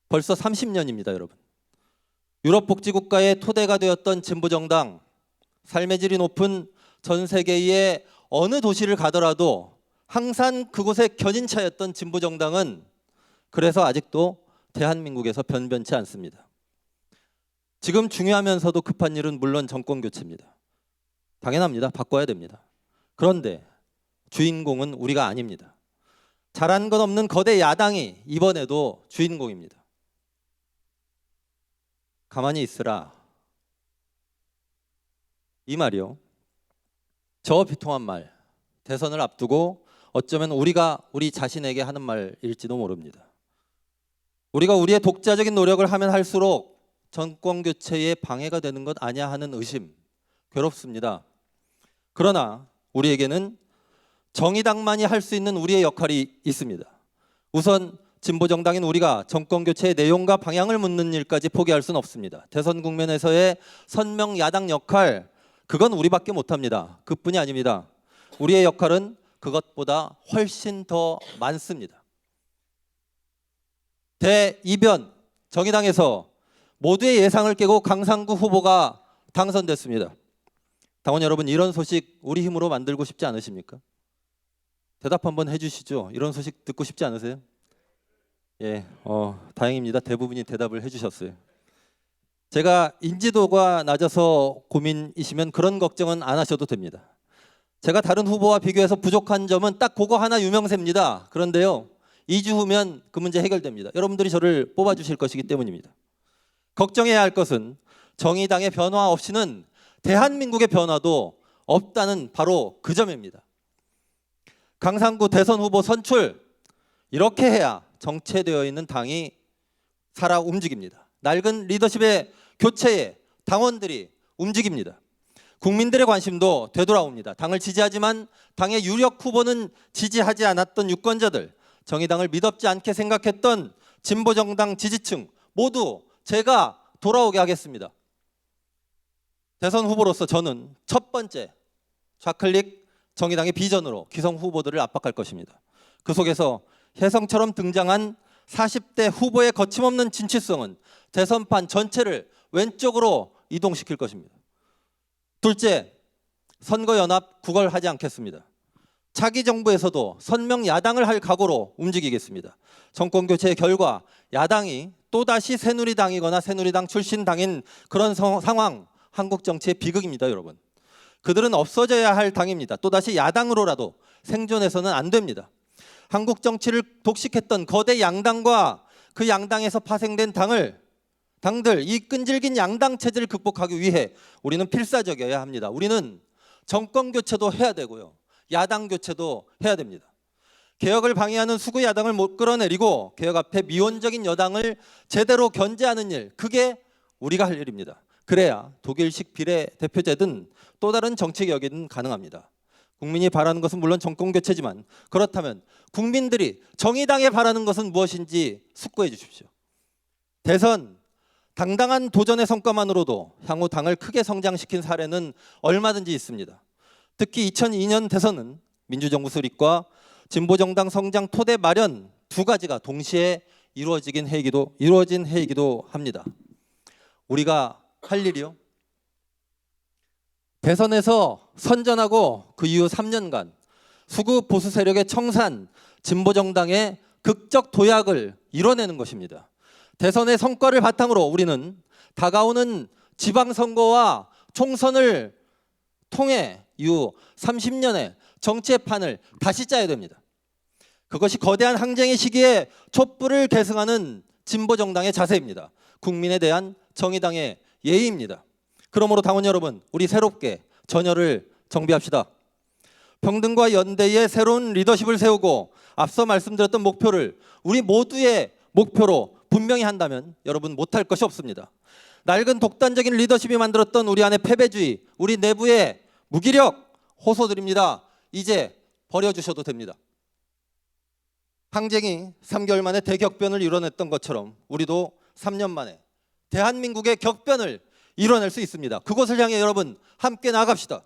벌써 30년입니다, 여러분. 유럽 복지국가의 토대가 되었던 진보정당, 삶의 질이 높은 전 세계의 어느 도시를 가더라도 항상 그곳에 견인차였던 진보정당은 그래서 아직도 대한민국에서 변변치 않습니다. 지금 중요하면서도 급한 일은 물론 정권 교체입니다. 당연합니다. 바꿔야 됩니다. 그런데 주인공은 우리가 아닙니다. 잘한 건 없는 거대 야당이 이번에도 주인공입니다. 가만히 있으라. 이 말이요. 저 비통한 말, 대선을 앞두고 어쩌면 우리가 우리 자신에게 하는 말일지도 모릅니다. 우리가 우리의 독자적인 노력을 하면 할수록 정권 교체에 방해가 되는 것 아니야 하는 의심, 괴롭습니다. 그러나 우리에게는 정의당만이 할 수 있는 우리의 역할이 있습니다. 우선 진보정당인 우리가 정권 교체의 내용과 방향을 묻는 일까지 포기할 수는 없습니다. 대선 국면에서의 선명 야당 역할, 그건 우리밖에 못합니다. 그뿐이 아닙니다. 우리의 역할은 그것보다 훨씬 더 많습니다. 대이변, 정의당에서 모두의 예상을 깨고 강상구 후보가 당선됐습니다. 당원 여러분, 이런 소식 우리 힘으로 만들고 싶지 않으십니까? 대답 한번 해주시죠. 이런 소식 듣고 싶지 않으세요? 예, 다행입니다. 대부분이 대답을 해주셨어요. 제가 인지도가 낮아서 고민이시면 그런 걱정은 안 하셔도 됩니다. 제가 다른 후보와 비교해서 부족한 점은 딱 그거 하나 유명세입니다. 그런데요, 2주 후면 그 문제 해결됩니다. 여러분들이 저를 뽑아주실 것이기 때문입니다. 걱정해야 할 것은 정의당의 변화 없이는 대한민국의 변화도 없다는 바로 그 점입니다. 강상구 대선 후보 선출, 이렇게 해야 정체되어 있는 당이 살아 움직입니다. 낡은 리더십의 교체에 당원들이 움직입니다. 국민들의 관심도 되돌아옵니다. 당을 지지하지만 당의 유력 후보는 지지하지 않았던 유권자들, 정의당을 믿었지 않게 생각했던 진보정당 지지층 모두 제가 돌아오게 하겠습니다. 대선 후보로서 저는 첫 번째 좌클릭 정의당의 비전으로 기성 후보들을 압박할 것입니다. 그 속에서 혜성처럼 등장한 40대 후보의 거침없는 진취성은 대선판 전체를 왼쪽으로 이동시킬 것입니다. 둘째, 선거연합 구걸하지 않겠습니다. 차기 정부에서도 선명 야당을 할 각오로 움직이겠습니다. 정권교체의 결과 야당이 또다시 새누리당이거나 새누리당 출신 당인 그런 상황, 한국 정치의 비극입니다, 여러분. 그들은 없어져야 할 당입니다. 또다시 야당으로라도 생존해서는 안 됩니다. 한국 정치를 독식했던 거대 양당과 그 양당에서 파생된 당들, 이 끈질긴 양당 체제를 극복하기 위해 우리는 필사적이어야 합니다. 우리는 정권 교체도 해야 되고요, 야당 교체도 해야 됩니다. 개혁을 방해하는 수구 야당을 못 끌어내리고 개혁 앞에 미온적인 여당을 제대로 견제하는 일, 그게 우리가 할 일입니다. 그래야 독일식 비례대표제든 또 다른 정치 개혁이든 가능합니다. 국민이 바라는 것은 물론 정권 교체지만 그렇다면 국민들이 정의당에 바라는 것은 무엇인지 숙고해 주십시오. 대선, 당당한 도전의 성과만으로도 향후 당을 크게 성장시킨 사례는 얼마든지 있습니다. 특히 2002년 대선은 민주정부 수립과 진보정당 성장 토대 마련 두 가지가 동시에 이루어진 해이기도 합니다. 우리가 할 일이요, 대선에서 선전하고 그 이후 3년간 수구 보수 세력의 청산, 진보정당의 극적 도약을 이뤄내는 것입니다. 대선의 성과를 바탕으로 우리는 다가오는 지방선거와 총선을 통해 이후 30년의 정치의 판을 다시 짜야 됩니다. 그것이 거대한 항쟁의 시기에 촛불을 계승하는 진보정당의 자세입니다. 국민에 대한 정의당의 예의입니다. 그러므로 당원 여러분, 우리 새롭게 전열을 정비합시다. 평등과 연대의 새로운 리더십을 세우고 앞서 말씀드렸던 목표를 우리 모두의 목표로 분명히 한다면 여러분, 못할 것이 없습니다. 낡은 독단적인 리더십이 만들었던 우리 안의 패배주의, 우리 내부의 무기력 호소드립니다. 이제 버려주셔도 됩니다. 항쟁이 3개월 만에 대격변을 이뤄냈던 것처럼 우리도 3년 만에 대한민국의 격변을 이뤄낼 수 있습니다. 그것을 향해 여러분 함께 나아갑시다.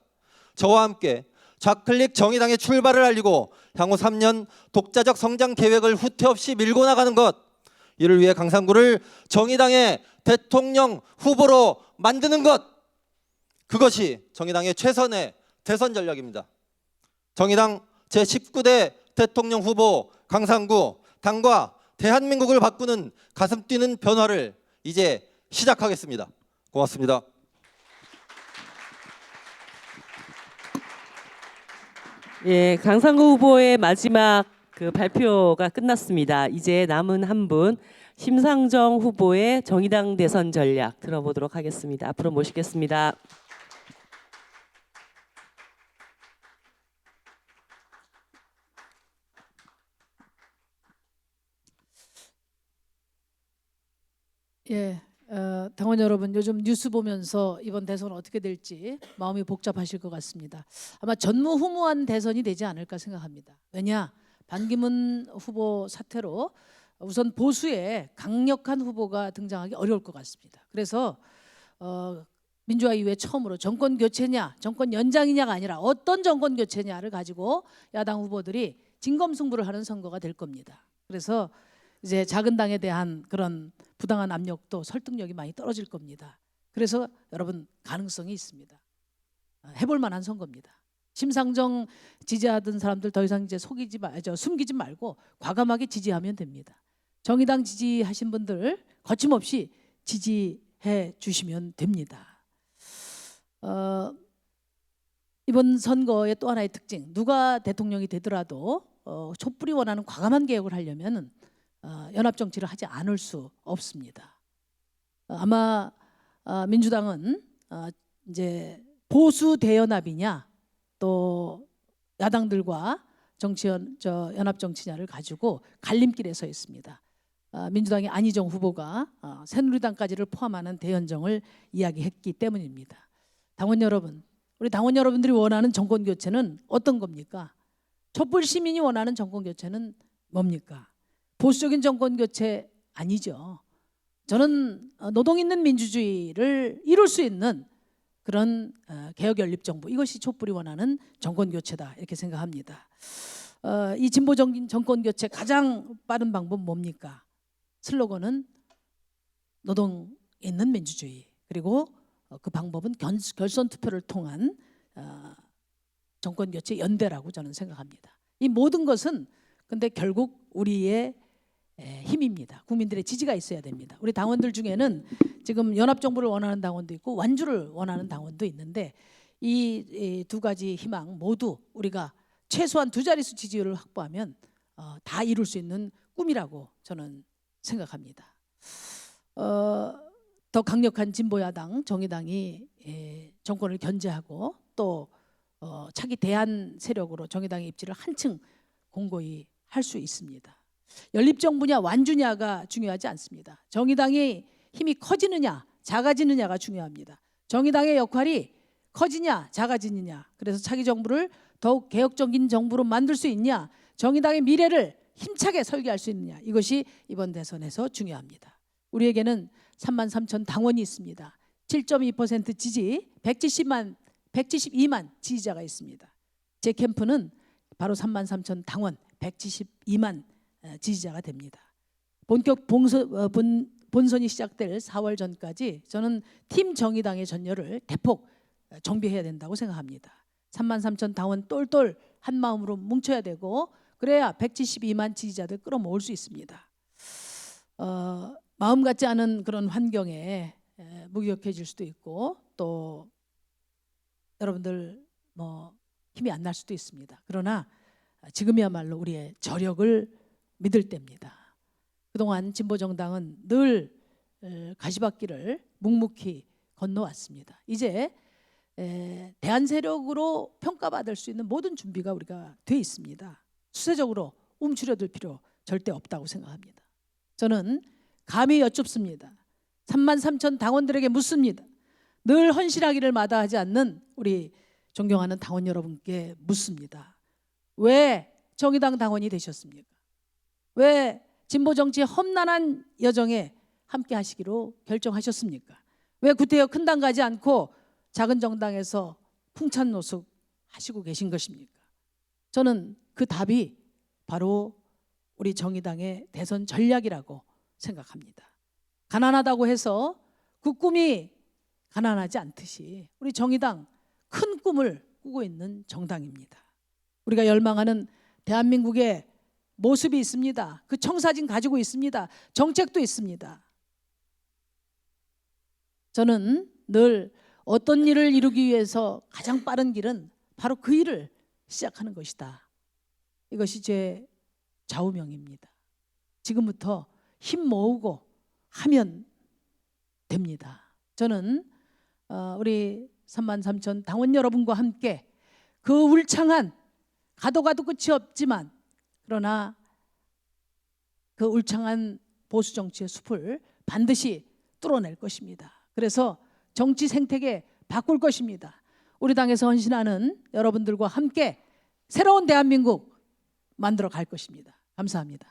저와 함께 좌클릭 정의당의 출발을 알리고 향후 3년 독자적 성장 계획을 후퇴 없이 밀고 나가는 것, 이를 위해 강상구를 정의당의 대통령 후보로 만드는 것, 그것이 정의당의 최선의 대선 전략입니다. 정의당 제19대 대통령 후보 강상구, 당과 대한민국을 바꾸는 가슴 뛰는 변화를 이제 시작하겠습니다. 고맙습니다. 예, 강상구 후보의 마지막 그 발표가 끝났습니다. 이제 남은 한 분 심상정 후보의 정의당 대선 전략 들어보도록 하겠습니다. 앞으로 모시겠습니다. 예, 당원 여러분, 요즘 뉴스 보면서 이번 대선 어떻게 될지 마음이 복잡하실 것 같습니다. 아마 전무후무한 대선이 되지 않을까 생각합니다. 왜냐, 반기문 후보 사태로 우선 보수의 강력한 후보가 등장하기 어려울 것 같습니다. 그래서 민주화 이후에 처음으로 정권 교체냐, 정권 연장이냐가 아니라 어떤 정권 교체냐를 가지고 야당 후보들이 진검승부를 하는 선거가 될 겁니다. 그래서 이제 작은 당에 대한 그런 부당한 압력도 설득력이 많이 떨어질 겁니다. 그래서 여러분 가능성이 있습니다. 해볼 만한 선거입니다. 심상정 지지하던 사람들 더 이상 이제 숨기지 말고 과감하게 지지하면 됩니다. 정의당 지지하신 분들 거침없이 지지해 주시면 됩니다. 이번 선거의 또 하나의 특징, 누가 대통령이 되더라도 촛불이 원하는 과감한 개혁을 하려면 연합 정치를 하지 않을 수 없습니다. 아마 민주당은 이제 보수 대연합이냐 또 야당들과 연합 정치냐를 가지고 갈림길에 서 있습니다. 민주당의 안희정 후보가 새누리당까지를 포함하는 대연정을 이야기했기 때문입니다. 당원 여러분, 우리 당원 여러분들이 원하는 정권 교체는 어떤 겁니까? 촛불 시민이 원하는 정권 교체는 뭡니까? 보수적인 정권 교체 아니죠. 저는 노동 있는 민주주의를 이룰 수 있는 그런 개혁 연립 정부, 이것이 촛불이 원하는 정권 교체다 이렇게 생각합니다. 이 진보적인 정권 교체 가장 빠른 방법 뭡니까? 슬로건은 노동 있는 민주주의, 그리고 그 방법은 결선 투표를 통한 정권 교체 연대라고 저는 생각합니다. 이 모든 것은 근데 결국 우리의 힘입니다. 국민들의 지지가 있어야 됩니다. 우리 당원들 중에는 지금 연합정부를 원하는 당원도 있고 완주를 원하는 당원도 있는데 이 두 가지 희망 모두 우리가 최소한 두 자릿수 지지율을 확보하면 다 이룰 수 있는 꿈이라고 저는 생각합니다. 더 강력한 진보야당 정의당이 정권을 견제하고 또 차기 대안 세력으로 정의당의 입지를 한층 공고히 할 수 있습니다. 연립정부냐 완주냐가 중요하지 않습니다. 정의당의 힘이 커지느냐 작아지느냐가 중요합니다. 정의당의 역할이 커지냐 작아지느냐, 그래서 차기 정부를 더욱 개혁적인 정부로 만들 수 있냐, 정의당의 미래를 힘차게 설계할 수 있느냐, 이것이 이번 대선에서 중요합니다. 우리에게는 33,000 당원이 있습니다. 7.2% 지지, 172만 지지자가 있습니다. 제 캠프는 바로 33,000 당원 172만 지지자가 됩니다. 본격 본선이 시작될 4월 전까지 저는 팀 정의당의 전열을 대폭 정비해야 된다고 생각합니다. 33,000 당원 똘똘 한 마음으로 뭉쳐야 되고, 그래야 172만 지지자들 끌어모을 수 있습니다. 마음 같지 않은 그런 환경에 무기력해질 수도 있고 또 여러분들 힘이 안 날 수도 있습니다. 그러나 지금이야말로 우리의 저력을 믿을 때입니다. 그동안 진보정당은 늘 가시밭길을 묵묵히 건너왔습니다. 이제 대안 세력으로 평가받을 수 있는 모든 준비가 우리가 돼 있습니다. 수세적으로 움츠려들 필요 절대 없다고 생각합니다. 저는 감히 여쭙습니다. 33,000 당원들에게 묻습니다. 늘 헌신하기를 마다하지 않는 우리 존경하는 당원 여러분께 묻습니다. 왜 정의당 당원이 되셨습니까? 왜 진보정치의 험난한 여정에 함께 하시기로 결정하셨습니까? 왜 구태여 큰 당 가지 않고 작은 정당에서 풍찬노숙 하시고 계신 것입니까? 저는 그 답이 바로 우리 정의당의 대선 전략이라고 생각합니다. 가난하다고 해서 그 꿈이 가난하지 않듯이 우리 정의당 큰 꿈을 꾸고 있는 정당입니다. 우리가 열망하는 대한민국의 모습이 있습니다. 그 청사진 가지고 있습니다. 정책도 있습니다. 저는 늘 어떤 일을 이루기 위해서 가장 빠른 길은 바로 그 일을 시작하는 것이다. 이것이 제 좌우명입니다. 지금부터 힘 모으고 하면 됩니다. 저는 우리 33,000 당원 여러분과 함께 그 울창한 가도 끝이 없지만 그러나 그 울창한 보수 정치의 숲을 반드시 뚫어낼 것입니다. 그래서 정치 생태계 바꿀 것입니다. 우리 당에서 헌신하는 여러분들과 함께 새로운 대한민국 만들어 갈 것입니다. 감사합니다.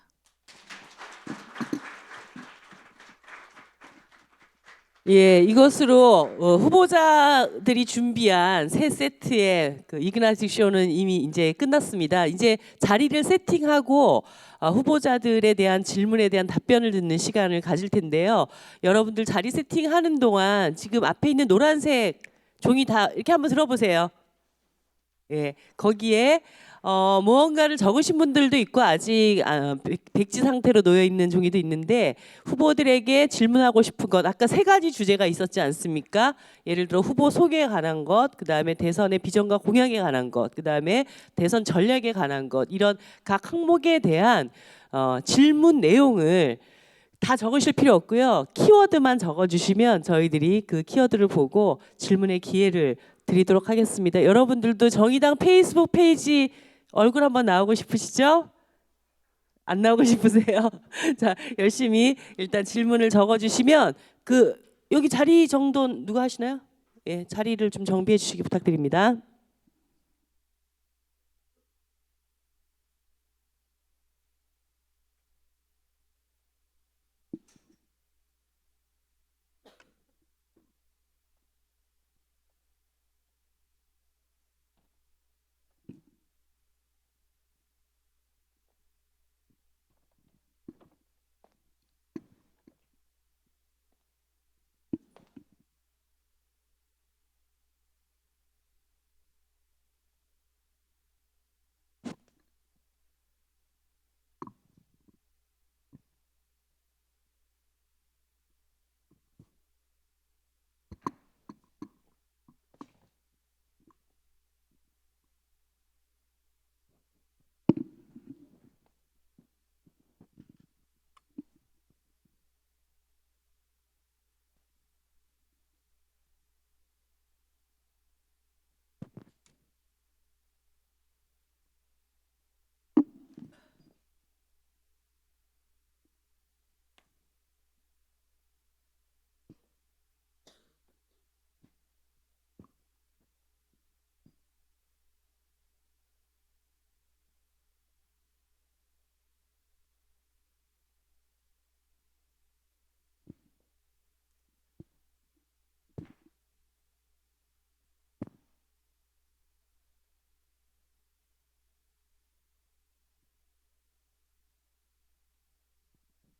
예, 이것으로 후보자들이 준비한 세 세트의 그 이그나틱 쇼는 이미 이제 끝났습니다. 이제 자리를 세팅하고 후보자들에 대한 질문에 대한 답변을 듣는 시간을 가질 텐데요. 여러분들 자리 세팅하는 동안 지금 앞에 있는 노란색 종이 다 이렇게 한번 들어보세요. 예, 거기에 무언가를 적으신 분들도 있고 아직 백지 상태로 놓여 있는 종이도 있는데 후보들에게 질문하고 싶은 것 아까 세 가지 주제가 있었지 않습니까? 예를 들어 후보 소개에 관한 것, 그 다음에 대선의 비전과 공약에 관한 것, 그 다음에 대선 전략에 관한 것 이런 각 항목에 대한 질문 내용을 다 적으실 필요 없고요. 키워드만 적어주시면 저희들이 그 키워드를 보고 질문의 기회를 드리도록 하겠습니다. 여러분들도 정의당 페이스북 페이지 얼굴 한번 나오고 싶으시죠? 안 나오고 싶으세요? 자, 열심히 일단 질문을 적어주시면 여기 자리 정도 누가 하시나요? 예, 자리를 좀 정비해 주시기 부탁드립니다.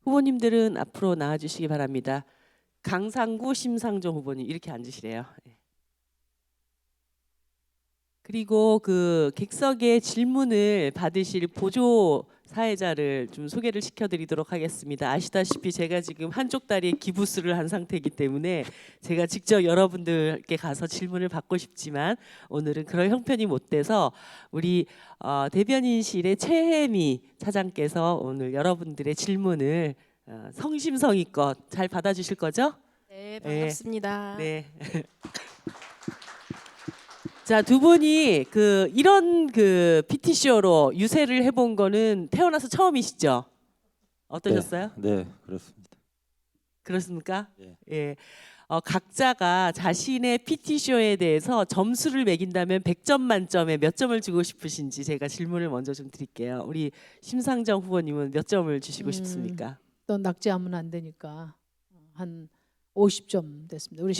후보님들은 앞으로 나와주시기 바랍니다. 강상구, 심상정 후보님 이렇게 앉으시래요. 예. 그리고 그 객석에 질문을 받으실 보조 사회자를 좀 소개를 시켜드리도록 하겠습니다. 아시다시피 제가 지금 한쪽 다리에 기부스를 한 상태이기 때문에 제가 직접 여러분들께 가서 질문을 받고 싶지만 오늘은 그럴 형편이 못 돼서 우리 대변인실의 최혜미 차장께서 오늘 여러분들의 질문을 성심성의껏 잘 받아주실 거죠? 네, 반갑습니다. 네. 자, 두 분이 이런 PT쇼로 유세를 해본 거는 태어나서 처음이시죠? 어떠셨어요? 네, 그렇습니다. 그렇습니까? 네. 예. 각자가 자신의 PT쇼에 대해서 점수를 매긴다면 100점 만점에 몇 점을 주고 싶으신지 제가 질문을 먼저 좀 드릴게요. 우리 심상정 후보님은 몇 점을 주시고 싶습니까? 또 낙제하면 안 되니까 한 50점 됐습니다. 우리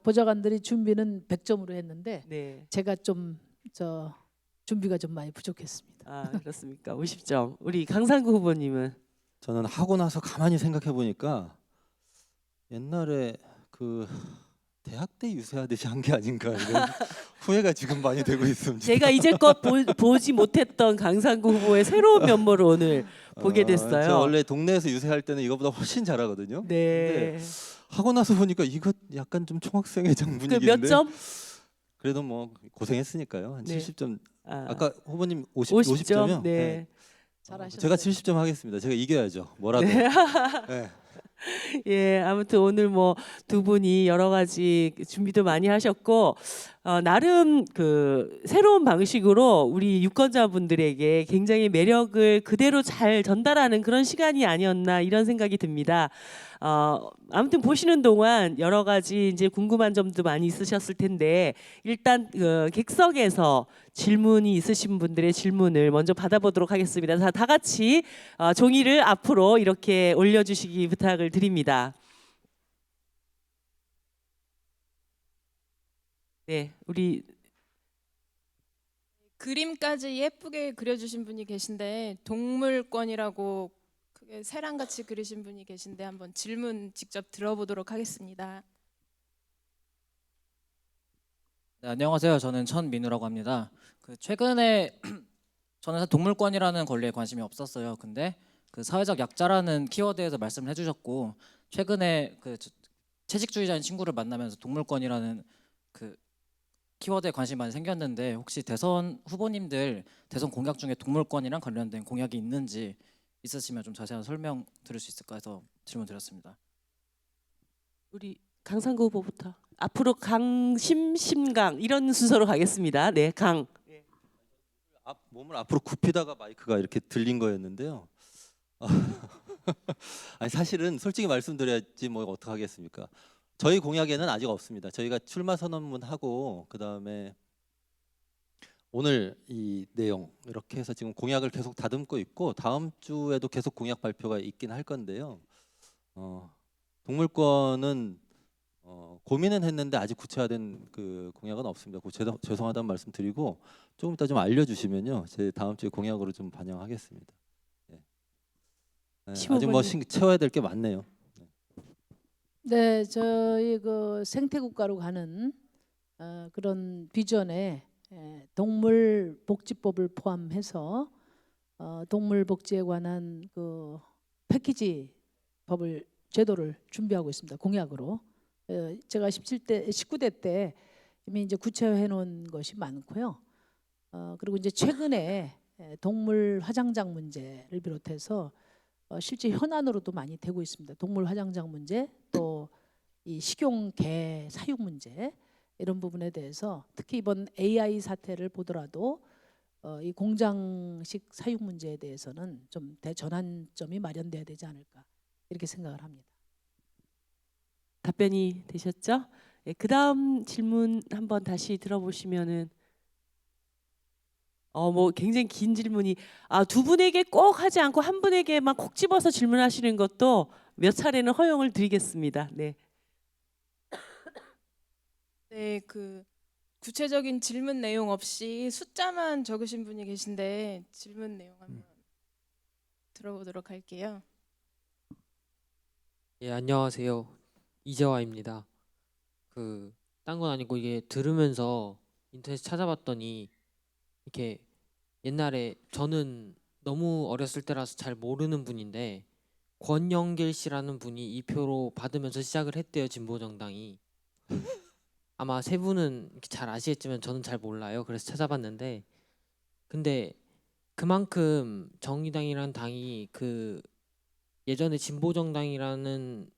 보좌관들이 준비는 100점으로 했는데 네. 제가 좀 준비가 좀 많이 부족했습니다. 아, 그렇습니까? 50점. 우리 강상구 후보님은 저는 하고 나서 가만히 생각해 보니까 옛날에 그 대학 때 유세하듯이 한 게 아닌가 이런 후회가 지금 많이 되고 있습니다. 제가 이제껏 보지 못했던 강상구 후보의 새로운 면모를 오늘 보게 됐어요. 제가 원래 동네에서 유세할 때는 이거보다 훨씬 잘하거든요. 네. 하고 나서 보니까 이거 약간 좀 총학생회장 그 분위기인데. 몇 점? 그래도 뭐 고생했으니까요. 한 네. 70점. 아, 아까 후보님 50점. 50점이요? 네. 잘하셨어요. 제가 70점 하겠습니다. 제가 이겨야죠. 뭐라도. 네. 네. 예, 아무튼 오늘 뭐 두 분이 여러 가지 준비도 많이 하셨고 나름 그 새로운 방식으로 우리 유권자분들에게 굉장히 매력을 그대로 잘 전달하는 그런 시간이 아니었나 이런 생각이 듭니다. 아무튼 보시는 동안 여러 가지 이제 궁금한 점도 많이 있으셨을 텐데 일단 객석에서 질문이 있으신 분들의 질문을 먼저 받아보도록 하겠습니다. 자, 다 같이 종이를 앞으로 이렇게 올려주시기 부탁을 드립니다. 네, 우리 그림까지 예쁘게 그려주신 분이 계신데 동물권이라고 크게 새랑같이 그리신 분이 계신데 한번 질문 직접 들어보도록 하겠습니다. 네, 안녕하세요. 저는 천민우라고 합니다. 최근에 저는 사실 동물권이라는 권리에 관심이 없었어요. 근데 사회적 약자라는 키워드에서 말씀을 해주셨고 최근에 채식주의자인 친구를 만나면서 동물권이라는 키워드에 관심이 많이 생겼는데 혹시 대선 후보님들 대선 공약 중에 동물권이랑 관련된 공약이 있는지 있으시면 좀 자세한 설명 들을 수 있을까 해서 질문 드렸습니다. 우리 강상구 후보부터 앞으로 강심심강 이런 순서로 가겠습니다. 네, 강. 몸을 앞으로 굽히다가 마이크가 이렇게 들린 거였는데요. 아니 사실은 솔직히 말씀드려야지 뭐 어떻게 하겠습니까? 저희 공약에는 아직 없습니다. 저희가 출마 선언문하고 그다음에 오늘 이 내용 이렇게 해서 지금 공약을 계속 다듬고 있고 다음 주에도 계속 공약 발표가 있긴 할 건데요. 동물권은 고민은 했는데 아직 구체화된 그 공약은 없습니다. 죄송하다는 말씀 드리고 조금 이따 좀 알려주시면요, 제 다음 주에 공약으로 좀 반영하겠습니다. 네. 네, 아직 뭐 채워야 될 게 많네요. 네, 저희 생태국가로 가는 그런 비전에 동물복지법을 포함해서 동물복지에 관한 패키지 법을 제도를 준비하고 있습니다. 공약으로. 제가 19대 때 이미 이제 구체화해 놓은 것이 많고요. 그리고 이제 최근에 동물 화장장 문제를 비롯해서 실제 현안으로도 많이 되고 있습니다. 동물 화장장 문제, 또 이 식용 개 사육 문제 이런 부분에 대해서 특히 이번 AI 사태를 보더라도 이 공장식 사육 문제에 대해서는 좀 대전환점이 마련돼야 되지 않을까 이렇게 생각을 합니다. 답변이 되셨죠? 예, 그다음 질문 한번 다시 들어보시면은 뭐 굉장히 긴 질문이 두 분에게 꼭 하지 않고 한 분에게만 콕 집어서 질문하시는 것도 몇 차례는 허용을 드리겠습니다. 네. 네, 구체적인 질문 내용 없이 숫자만 적으신 분이 계신데 질문 내용 한번 들어보도록 할게요. 예, 안녕하세요. 이재화입니다. 딴 건 아니고 이게 들으면서 인터넷 찾아봤더니 이렇게 옛날에 저는 너무 어렸을 때라서 잘 모르는 분인데 권영길 씨라는 분이 2표로 받으면서 시작을 했대요, 진보정당이. 아마 세 분은 잘 아시겠지만 저는 잘 몰라요. 그래서 찾아봤는데 근데 그만큼 정의당이라는 당이 예전에 진보정당이라는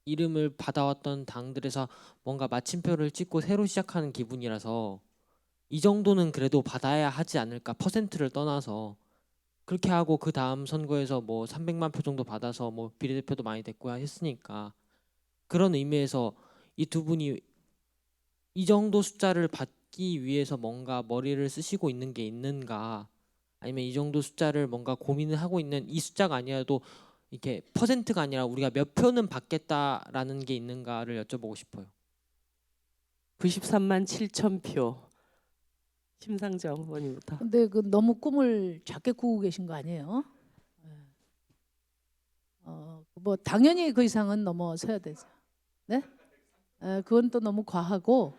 이름을 받아왔던 당들에서 뭔가 마침표를 찍고 새로 시작하는 기분이라서 이 정도는 그래도 받아야 하지 않을까, 퍼센트를 떠나서. 그렇게 하고 그 다음 선거에서 뭐 300만 표 정도 받아서 뭐 비례대표도 많이 됐고 했으니까 그런 의미에서 이 두 분이 이 정도 숫자를 받기 위해서 뭔가 머리를 쓰시고 있는 게 있는가, 아니면 이 정도 숫자를 뭔가 고민을 하고 있는, 이 숫자가 아니라도 이렇게 퍼센트가 아니라 우리가 몇 표는 받겠다라는 게 있는가를 여쭤보고 싶어요. 93만 7천 표. 심상정 후보님부터. 근데 너무 꿈을 작게 꾸고 계신 거 아니에요? 뭐 당연히 그 이상은 넘어서야 되죠. 네? 그건 또 너무 과하고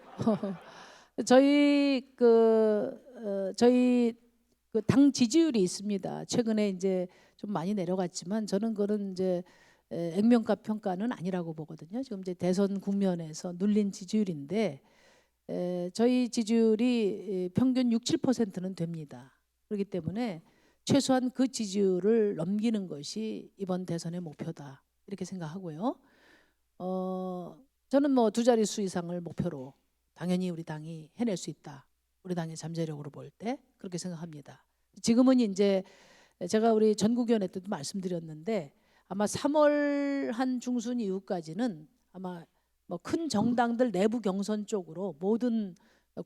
저희 당 지지율이 있습니다. 최근에 이제 좀 많이 내려갔지만 저는 그런 이제 액면가 평가는 아니라고 보거든요. 지금 이제 대선 국면에서 눌린 지지율인데 저희 지지율이 평균 6, 7%는 됩니다. 그렇기 때문에 최소한 그 지지율을 넘기는 것이 이번 대선의 목표다 이렇게 생각하고요. 저는 뭐 두 자릿수 이상을 목표로 당연히 우리 당이 해낼 수 있다. 우리 당의 잠재력으로 볼 때 그렇게 생각합니다. 지금은 이제 제가 우리 전국위원회 때도 말씀드렸는데 아마 3월 한 중순 이후까지는 아마 뭐 큰 정당들 내부 경선 쪽으로 모든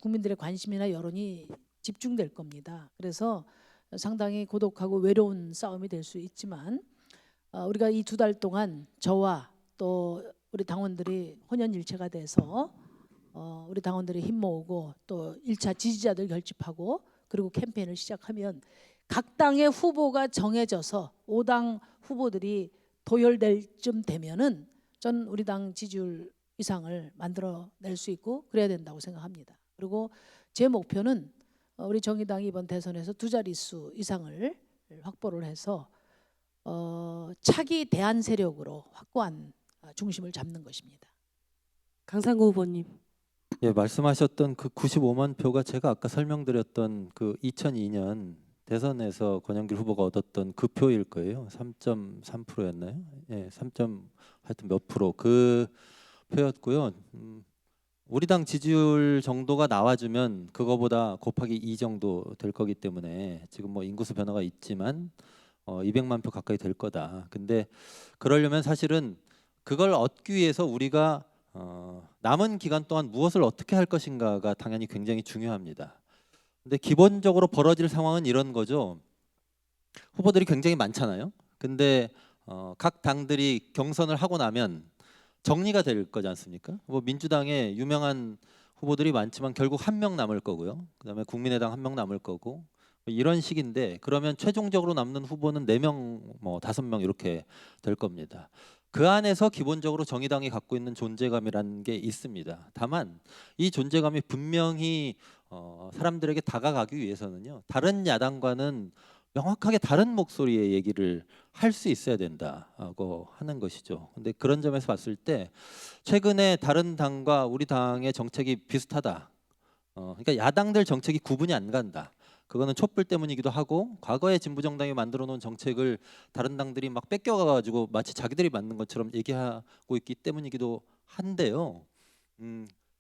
국민들의 관심이나 여론이 집중될 겁니다. 그래서 상당히 고독하고 외로운 싸움이 될 수 있지만 우리가 이 2달 동안 저와 또 우리 당원들이 혼연일체가 돼서 우리 당원들이 힘 모으고 또 1차 지지자들 결집하고 그리고 캠페인을 시작하면 각 당의 후보가 정해져서 5당 후보들이 도열될 쯤 되면은 전 우리 당 지지율 이상을 만들어낼 수 있고 그래야 된다고 생각합니다. 그리고 제 목표는 우리 정의당이 이번 대선에서 두 자릿수 이상을 확보를 해서 차기 대안 세력으로 확고한 중심을 잡는 것입니다. 강상구 후보님. 예, 말씀하셨던 그 95만 표가 제가 아까 설명드렸던 그 2002년 대선에서 권영길 후보가 얻었던 그 표일 거예요. 3.3%였나요? 예, 3. 하여튼 몇 프로 그 표였고요. 우리 당 지지율 정도가 나와주면 그거보다 곱하기 2 정도 될 거기 때문에 지금 뭐 인구수 변화가 있지만 200만 표 가까이 될 거다. 근데 그러려면 사실은 그걸 얻기 위해서 우리가 남은 기간 동안 무엇을 어떻게 할 것인가가 당연히 굉장히 중요합니다. 근데 기본적으로 벌어질 상황은 이런 거죠. 후보들이 굉장히 많잖아요. 근데 각 당들이 경선을 하고 나면 정리가 될 거지 않습니까? 뭐 민주당에 유명한 후보들이 많지만 결국 한 명 남을 거고요. 그다음에 국민의당 한 명 남을 거고 뭐 이런 식인데 그러면 최종적으로 남는 후보는 4명, 뭐 5명 이렇게 될 겁니다. 그 안에서 기본적으로 정의당이 갖고 있는 존재감이라는 게 있습니다. 다만 이 존재감이 분명히 사람들에게 다가가기 위해서는요. 다른 야당과는 명확하게 다른 목소리의 얘기를 할 수 있어야 된다고 하는 것이죠. 근데 그런 점에서 봤을 때 최근에 다른 당과 우리 당의 정책이 비슷하다. 그러니까 야당들 정책이 구분이 안 간다. 그거는 촛불 때문이기도 하고 과거에 진보정당이 만들어 놓은 정책을 다른 당들이 막 뺏겨가지고 마치 자기들이 만든 것처럼 얘기하고 있기 때문이기도 한데요.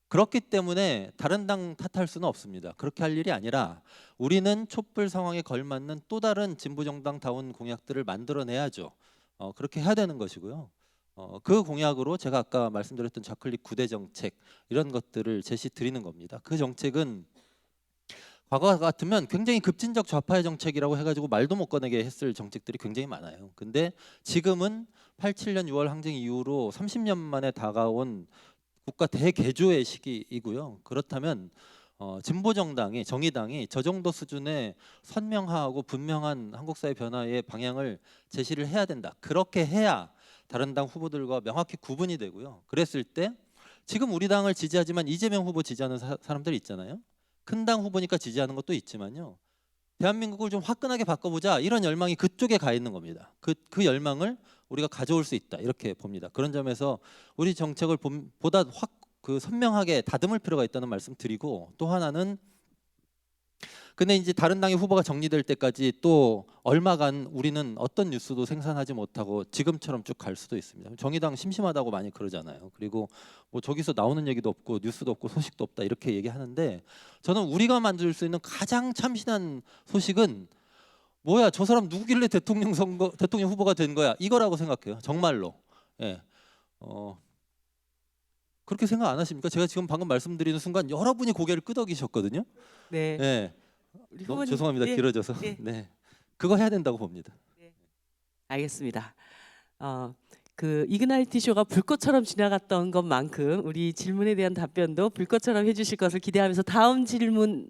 그렇기 때문에 다른 당 탓할 수는 없습니다. 그렇게 할 일이 아니라 우리는 촛불 상황에 걸맞는 또 다른 진보정당다운 공약들을 만들어내야죠. 그렇게 해야 되는 것이고요. 그 공약으로 제가 아까 말씀드렸던 좌클릭 9대 정책 이런 것들을 제시 드리는 겁니다. 그 정책은 과거 같으면 굉장히 급진적 좌파의 정책이라고 해가지고 말도 못 꺼내게 했을 정책들이 굉장히 많아요. 근데 지금은 87년 6월 항쟁 이후로 30년 만에 다가온 국가 대개조의 시기이고요. 그렇다면 진보정당이 정의당이 저 정도 수준의 선명하고 분명한 한국사회 변화의 방향을 제시를 해야 된다. 그렇게 해야 다른 당 후보들과 명확히 구분이 되고요. 그랬을 때 지금 우리 당을 지지하지만 이재명 후보 지지하는 사람들이 있잖아요. 큰 당 후보니까 지지하는 것도 있지만요. 대한민국을 좀 화끈하게 바꿔보자 이런 열망이 그쪽에 가 있는 겁니다. 그 열망을 우리가 가져올 수 있다 이렇게 봅니다. 그런 점에서 우리 정책을 보다 선명하게 다듬을 필요가 있다는 말씀 드리고 또 하나는 근데 이제 다른 당의 후보가 정리될 때까지 또 얼마간 우리는 어떤 뉴스도 생산하지 못하고 지금처럼 쭉 갈 수도 있습니다. 정의당 심심하다고 많이 그러잖아요. 그리고 뭐 저기서 나오는 얘기도 없고 뉴스도 없고 소식도 없다 이렇게 얘기하는데 저는 우리가 만들 수 있는 가장 참신한 소식은 뭐야 저 사람 누구길래 대통령 후보가 된 거야 이거라고 생각해요. 정말로. 예. 그렇게 생각 안 하십니까? 제가 지금 방금 말씀드리는 순간 여러분이 고개를 끄덕이셨거든요. 네. 예. 우리 너무 후보님, 죄송합니다. 예, 길어져서. 예. 네. 그거 해야 된다고 봅니다. 알겠습니다. 그 이그나이트 쇼가 불꽃처럼 지나갔던 것만큼 우리 질문에 대한 답변도 불꽃처럼 해주실 것을 기대하면서 다음 질문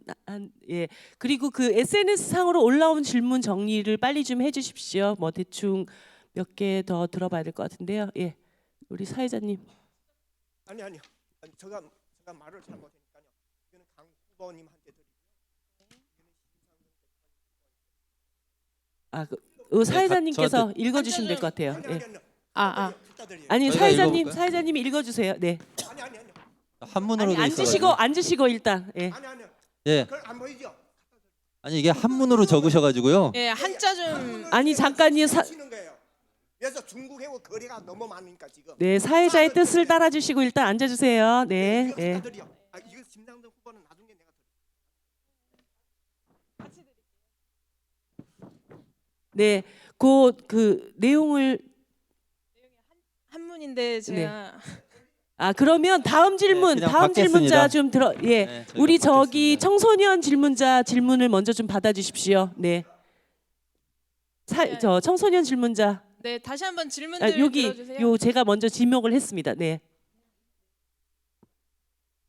예 그리고 그 SNS 상으로 올라온 질문 정리를 빨리 좀 해주십시오. 뭐 대충 몇 개 더 들어봐야 될 것 같은데요. 예 우리 사회자님. 아니요. 제가 말을 잘못했으니까요. 이거는 강 후보님한테 드리고요. 그 사회자님께서 저한테- 읽어주시면 될 것 같아요. 예. 갖다 드려요. 아니 저희가 사회자님 읽어볼까요? 사회자님이 읽어주세요. 네. 아니. 한문으로 아니 돼 있어가지고. 앉으시고 일단 예. 아니. 예. 그걸 안 보이죠? 아니 이게 한문으로 적으셔가지고요. 예, 한자 좀 아니 잠깐요. 치는 거예요. 그래서 중국하고 거리가 너무 많으니까 지금. 네, 사회자의 뜻을 따라주시고 일단 앉아주세요. 네, 이거 네. 축하드려. 아, 이거 심상정 후보는 나중에 내가 네, 그 내용을 한문인데 제가 그러면 다음 질문, 그냥 다음 받겠습니다. 질문자 좀 들어. 예, 네, 저희가 우리 저기 받겠습니다. 청소년 질문자 질문을 먼저 좀 받아주십시오. 네, 저 청소년 질문자. 네, 다시 한번 질문들 여기 들어주세요. 제가 먼저 지목을 했습니다. 네.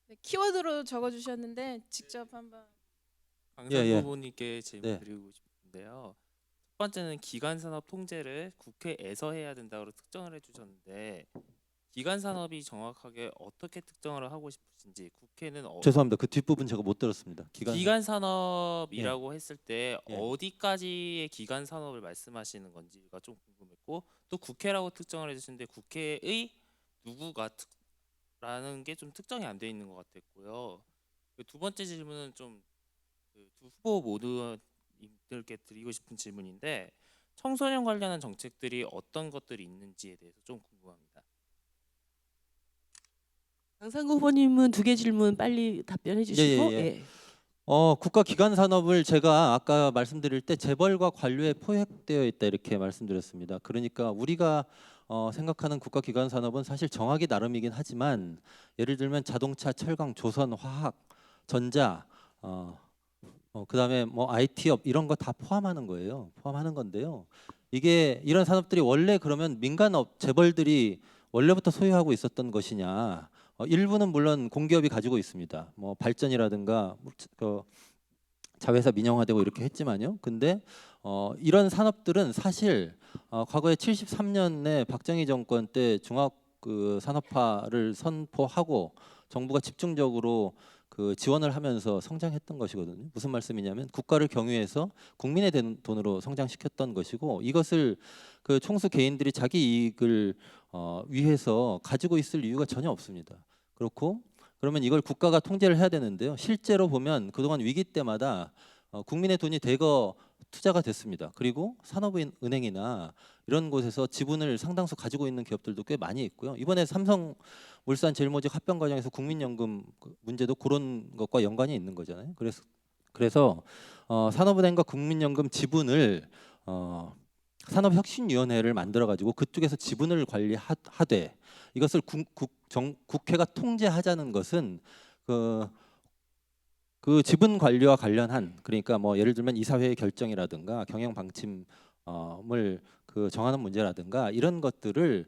네, 키워드로 적어주셨는데 직접 한번. 강산 예, 예. 후보님께 질문 네. 드리고 싶은데요. 첫 번째는 기간 산업 통제를 국회에서 해야 된다고 특정을 해주셨는데 기간 산업이 정확하게 어떻게 특정을 하고 싶으신지 국회는 죄송합니다. 그 뒷부분 제가 못 들었습니다. 기간 산업이라고 했을 때 예. 어디까지의 기간 산업을 말씀하시는 건지가 좀 궁금했고 또 국회라고 특정을 해주시는데 국회의 누구가 라는 게 좀 특정이 안 돼 있는 것 같았고요. 두 번째 질문은 좀 두 후보 모두님들께 드리고 싶은 질문인데 청소년 관련한 정책들이 어떤 것들이 있는지에 대해서 좀 궁금합니다. 강상구 후보님은 두 개 질문 빨리 답변해 주시고. 예, 예, 예. 국가 기관 산업을 제가 아까 말씀드릴 때 재벌과 관료에 포획되어 있다 이렇게 말씀드렸습니다. 그러니까 우리가 생각하는 국가 기관 산업은 사실 정하기 나름이긴 하지만 예를 들면 자동차, 철강, 조선, 화학, 전자, 그다음에 뭐 IT업 이런 거 다 포함하는 거예요. 포함하는 건데요. 이게 이런 산업들이 원래 그러면 민간업 재벌들이 원래부터 소유하고 있었던 것이냐? 일부는 물론 공기업이 가지고 있습니다. 뭐 발전이라든가 자회사 민영화되고 이렇게 했지만요. 근데 이런 산업들은 사실 과거에 73년에 박정희 정권 때 종합 그 산업화를 선포하고 정부가 집중적으로 그 지원을 하면서 성장했던 것이거든요. 무슨 말씀이냐면 국가를 경유해서 국민의 돈으로 성장시켰던 것이고 이것을 그 총수 개인들이 자기 이익을 위해서 가지고 있을 이유가 전혀 없습니다. 그렇고 그러면 이걸 국가가 통제를 해야 되는데요. 실제로 보면 그동안 위기 때마다 국민의 돈이 대거 투자가 됐습니다. 그리고 산업은행이나 이런 곳에서 지분을 상당수 가지고 있는 기업들도 꽤 많이 있고요. 이번에 삼성물산 제일모직 합병 과정에서 국민연금 문제도 그런 것과 연관이 있는 거잖아요. 그래서 산업은행과 국민연금 지분을 산업혁신위원회를 만들어 가지고 그쪽에서 지분을 관리하되 이것을 국회가 통제하자는 것은 그 지분 관리와 관련한 그러니까 뭐 예를 들면 이사회의 결정이라든가 경영 방침을 그 정하는 문제라든가 이런 것들을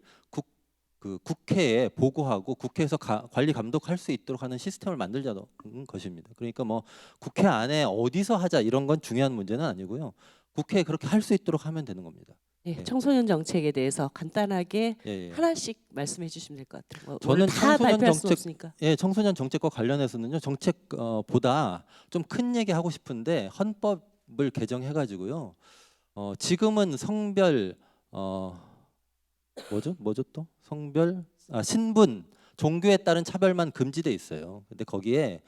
국회에 보고하고 국회에서 관리 감독할 수 있도록 하는 시스템을 만들자는 것입니다. 그러니까 뭐 국회 안에 어디서 하자 이런 건 중요한 문제는 아니고요. 국회에 그렇게 할 수 있도록 하면 되는 겁니다. 예, 청소년 정책에 대해서 간단하게 예. 하나씩 말씀해 주시면 될 것 같아요. 저는 다 청소년 발표할 수 정책- 없으니까. 예, 청소년 정책과 관련해서는요. 정책보다 좀 큰 얘기 하고 싶은데 헌법을 개정해 가지고요. 지금은 성별 뭐죠 또 성별 신분 종교에 따른 차별만 금지돼 있어요. 근데 거기에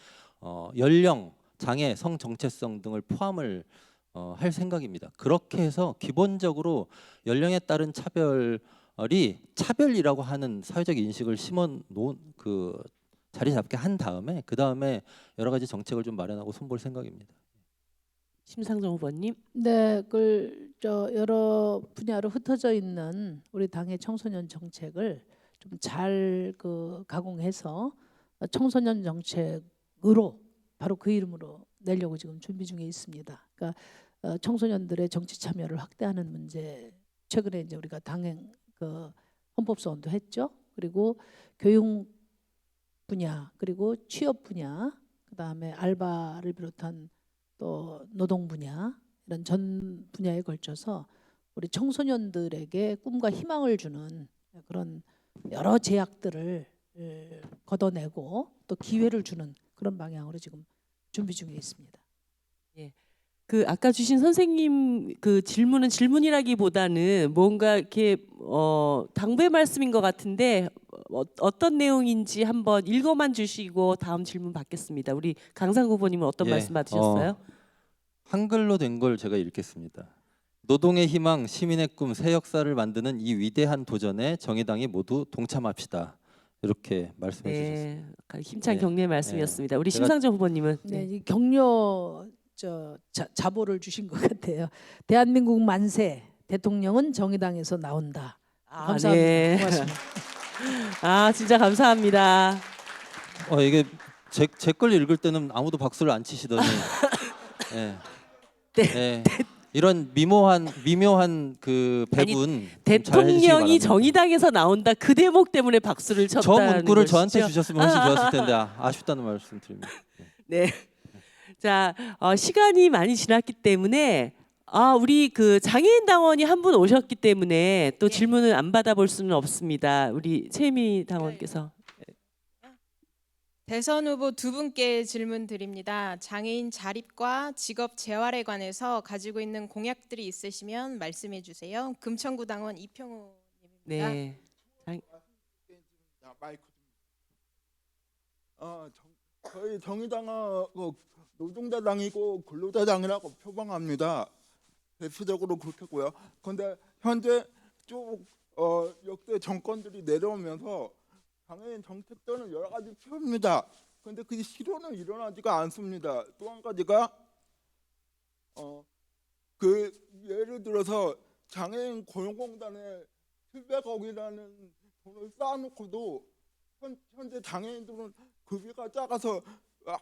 연령, 장애, 성 정체성 등을 포함을 할 생각입니다. 그렇게 해서 기본적으로 연령에 따른 차별이 차별이라고 하는 사회적 인식을 심어 놓은 그 자리 잡게 한 다음에 그 다음에 여러 가지 정책을 좀 마련하고 손볼 생각입니다. 심상정 후보님. 네, 여러 분야로 흩어져 있는 우리 당의 청소년 정책을 좀 잘 가공해서 청소년 정책으로 바로 그 이름으로 내려고 지금 준비 중에 있습니다. 그러니까 청소년들의 정치 참여를 확대하는 문제 최근에 이제 우리가 당행 헌법 소원도 했죠. 그리고 교육 분야 그리고 취업 분야 그다음에 알바를 비롯한 또 노동 분야 이런 전 분야에 걸쳐서 우리 청소년들에게 꿈과 희망을 주는 그런 여러 제약들을 걷어내고 또 기회를 주는 그런 방향으로 지금 준비 중에 있습니다. 그 아까 주신 선생님 그 질문은 질문이라기보다는 뭔가 이렇게 당부의 말씀인 것 같은데 어떤 내용인지 한번 읽어만 주시고 다음 질문 받겠습니다. 우리 강상구 후보님은 어떤 예, 말씀 받으셨어요? 한글로 된 걸 제가 읽겠습니다. 노동의 희망, 시민의 꿈, 새 역사를 만드는 이 위대한 도전에 정의당이 모두 동참합시다. 이렇게 말씀해 주셨습니다. 네, 힘찬 네. 격려의 말씀이었습니다. 우리 제가- 심상정 후보님은 네, 이 격려 자보를 주신 것 같아요. 대한민국 만세, 대통령은 정의당에서 나온다. 감사합니다. 네. 고맙습니다. 아 진짜 감사합니다. 이게 제 걸 읽을 때는 아무도 박수를 안 치시더니 예. 네. 이런 미묘한 그 배분 좀 잘 해주시기 대통령이 바랍니다. 정의당에서 나온다 그 대목 때문에 박수를 저 쳤다는 문구를 것이죠. 저한테 주셨으면 훨씬 좋았을 텐데 아쉽다는 말씀 드립니다. 네. 자, 시간이 많이 지났기 때문에 우리 그 장애인 당원이 한 분 오셨기 때문에 또 질문을 안 받아볼 수는 없습니다. 우리 최미 당원께서. 대선 후보 두 분께 질문 드립니다. 장애인 자립과 직업 재활에 관해서 가지고 있는 공약들이 있으시면 말씀해 주세요. 금천구 당원 이평호 님입니다. 네. 저희 정의당은 노동자당이고 근로자당이라고 표방합니다. 대표적으로 그렇겠고요. 그런데 현재 쭉 역대 정권들이 내려오면서 장애인 정책들은 여러 가지 펴입니다. 그런데 그 실효는 일어나지가 않습니다. 또 한 가지가 그 예를 들어서 장애인 고용공단에 700억이라는 돈을 쌓아놓고도 현재 장애인들은 급여가 작아서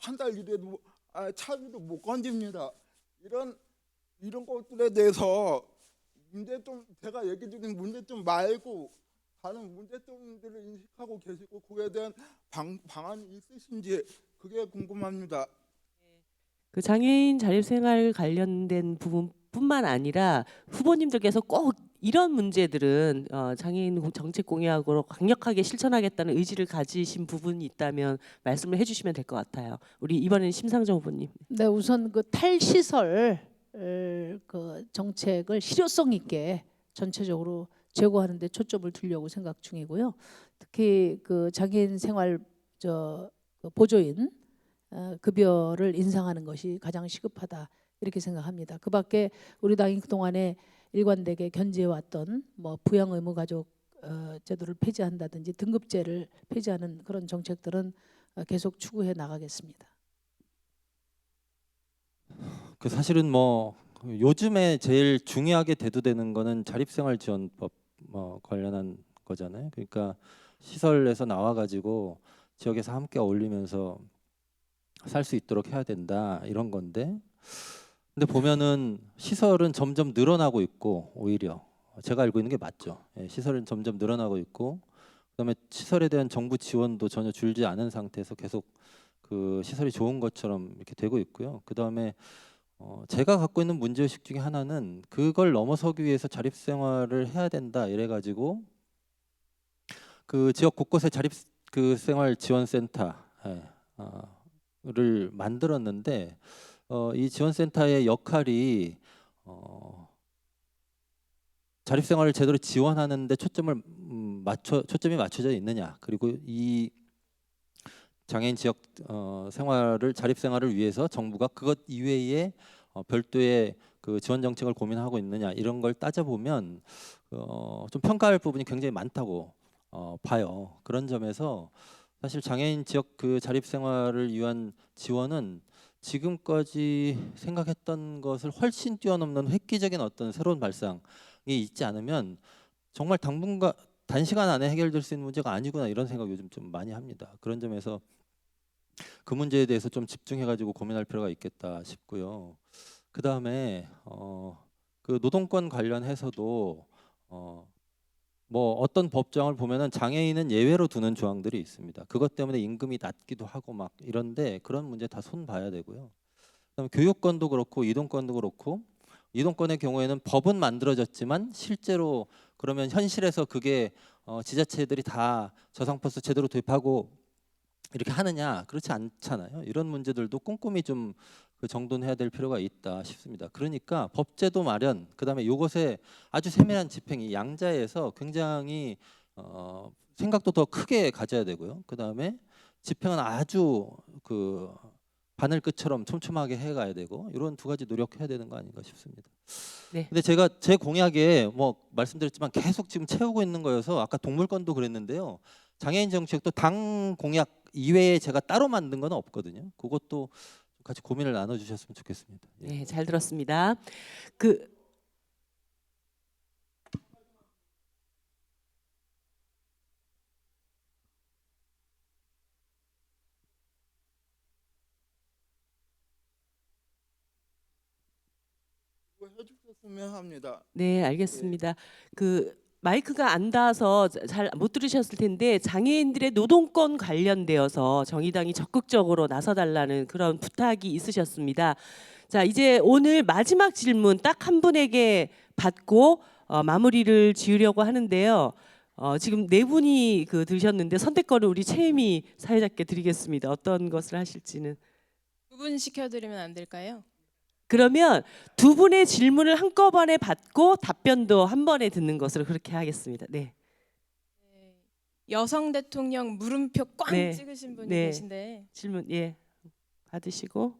한 달 일해도 차비도 못 건집니다. 이런 것들에 대해서 문제점, 제가 얘기 드린 문제점 말고 다른 문제점들을 인식하고 계시고 그에 대한 방안이 있으신지 그게 궁금합니다. 그 장애인 자립생활 관련된 부분뿐만 아니라 후보님들께서 꼭 이런 문제들은 장애인 정책 공약으로 강력하게 실천하겠다는 의지를 가지신 부분이 있다면 말씀을 해주시면 될 것 같아요. 우리 이번에는 심상정 후보님. 네, 우선 그 탈시설 그 정책을 실효성 있게 전체적으로 제고하는 데 초점을 두려고 생각 중이고요. 특히 그 장애인 생활 그 보조인 급여를 인상하는 것이 가장 시급하다 이렇게 생각합니다. 그밖에 우리 당이 그동안에 일관되게 견지해왔던 뭐 부양 의무 가족 제도를 폐지한다든지 등급제를 폐지하는 그런 정책들은 계속 추구해 나가겠습니다. 그 사실은 뭐 요즘에 제일 중요하게 대두되는 거는 자립생활지원법 관련한 거잖아요. 그러니까 시설에서 나와가지고 지역에서 함께 어울리면서 살 수 있도록 해야 된다 이런 건데, 근데 보면은 시설은 점점 늘어나고 있고 오히려 제가 알고 있는 게 맞죠. 시설은 점점 늘어나고 있고 그다음에 시설에 대한 정부 지원도 전혀 줄지 않은 상태에서 계속 그 시설이 좋은 것처럼 이렇게 되고 있고요. 그다음에 제가 갖고 있는 문제의식 중에 하나는 그걸 넘어서기 위해서 자립생활을 해야 된다 이래가지고 그 지역 곳곳에 자립 그 생활 지원센터를 만들었는데 이 지원센터의 역할이 자립생활을 제대로 지원하는데 초점이 맞춰져 있느냐, 그리고 이 장애인 지역 자립생활을 위해서 정부가 그것 이외에 별도의 그 지원 정책을 고민하고 있느냐 이런 걸 따져보면 좀 평가할 부분이 굉장히 많다고 봐요. 그런 점에서 사실 장애인 지역 그 자립생활을 위한 지원은 지금까지 생각했던 것을 훨씬 뛰어넘는 획기적인 어떤 새로운 발상이 있지 않으면 정말 당분간 단시간 안에 해결될 수 있는 문제가 아니구나 이런 생각 요즘 좀 많이 합니다. 그런 점에서 그 문제에 대해서 좀 집중해가지고 고민할 필요가 있겠다 싶고요. 그 다음에 그 노동권 관련해서도 뭐 어떤 법정을 보면은 장애인은 예외로 두는 조항들이 있습니다. 그것 때문에 임금이 낮기도 하고 막 이런데 그런 문제 다 손 봐야 되고요. 그다음에 교육권도 그렇고 이동권도 그렇고 이동권의 경우에는 법은 만들어졌지만 실제로 그러면 현실에서 그게 지자체들이 다 저상버스 제대로 도입하고 이렇게 하느냐, 그렇지 않잖아요. 이런 문제들도 꼼꼼히 좀 그 정돈해야 될 필요가 있다 싶습니다. 그러니까 법제도 마련, 그다음에 이것에 아주 세밀한 집행이 양자에서 굉장히 생각도 더 크게 가져야 되고요. 그다음에 집행은 아주 그 바늘끝처럼 촘촘하게 해가야 되고 이런 두 가지 노력해야 되는 거 아닌가 싶습니다. 네. 근데 제가 제 공약에 뭐 말씀드렸지만 계속 지금 채우고 있는 거여서 아까 동물권도 그랬는데요. 장애인 정책도 당 공약 이외에 제가 따로 만든 건 없거든요. 그것도 같이 고민을 나눠주셨으면 좋겠습니다. 예. 네, 잘 들었습니다. 그 이거 해주셨으면 합니다. 네, 알겠습니다. 그 마이크가 안 닿아서 잘 못 들으셨을 텐데 장애인들의 노동권 관련되어서 정의당이 적극적으로 나서달라는 그런 부탁이 있으셨습니다. 자, 이제 오늘 마지막 질문 딱 한 분에게 받고 마무리를 지으려고 하는데요. 지금 네 분이 들으셨는데 선택권을 우리 최혜미 사회자께 드리겠습니다. 어떤 것을 하실지는. 두 분 시켜드리면 안 될까요? 그러면 두 분의 질문을 한꺼번에 받고 답변도 한 번에 듣는 것으로 그렇게 하겠습니다. 네. 여성 대통령 물음표 꽝 네. 찍으신 분이 네. 계신데 질문 예 받으시고.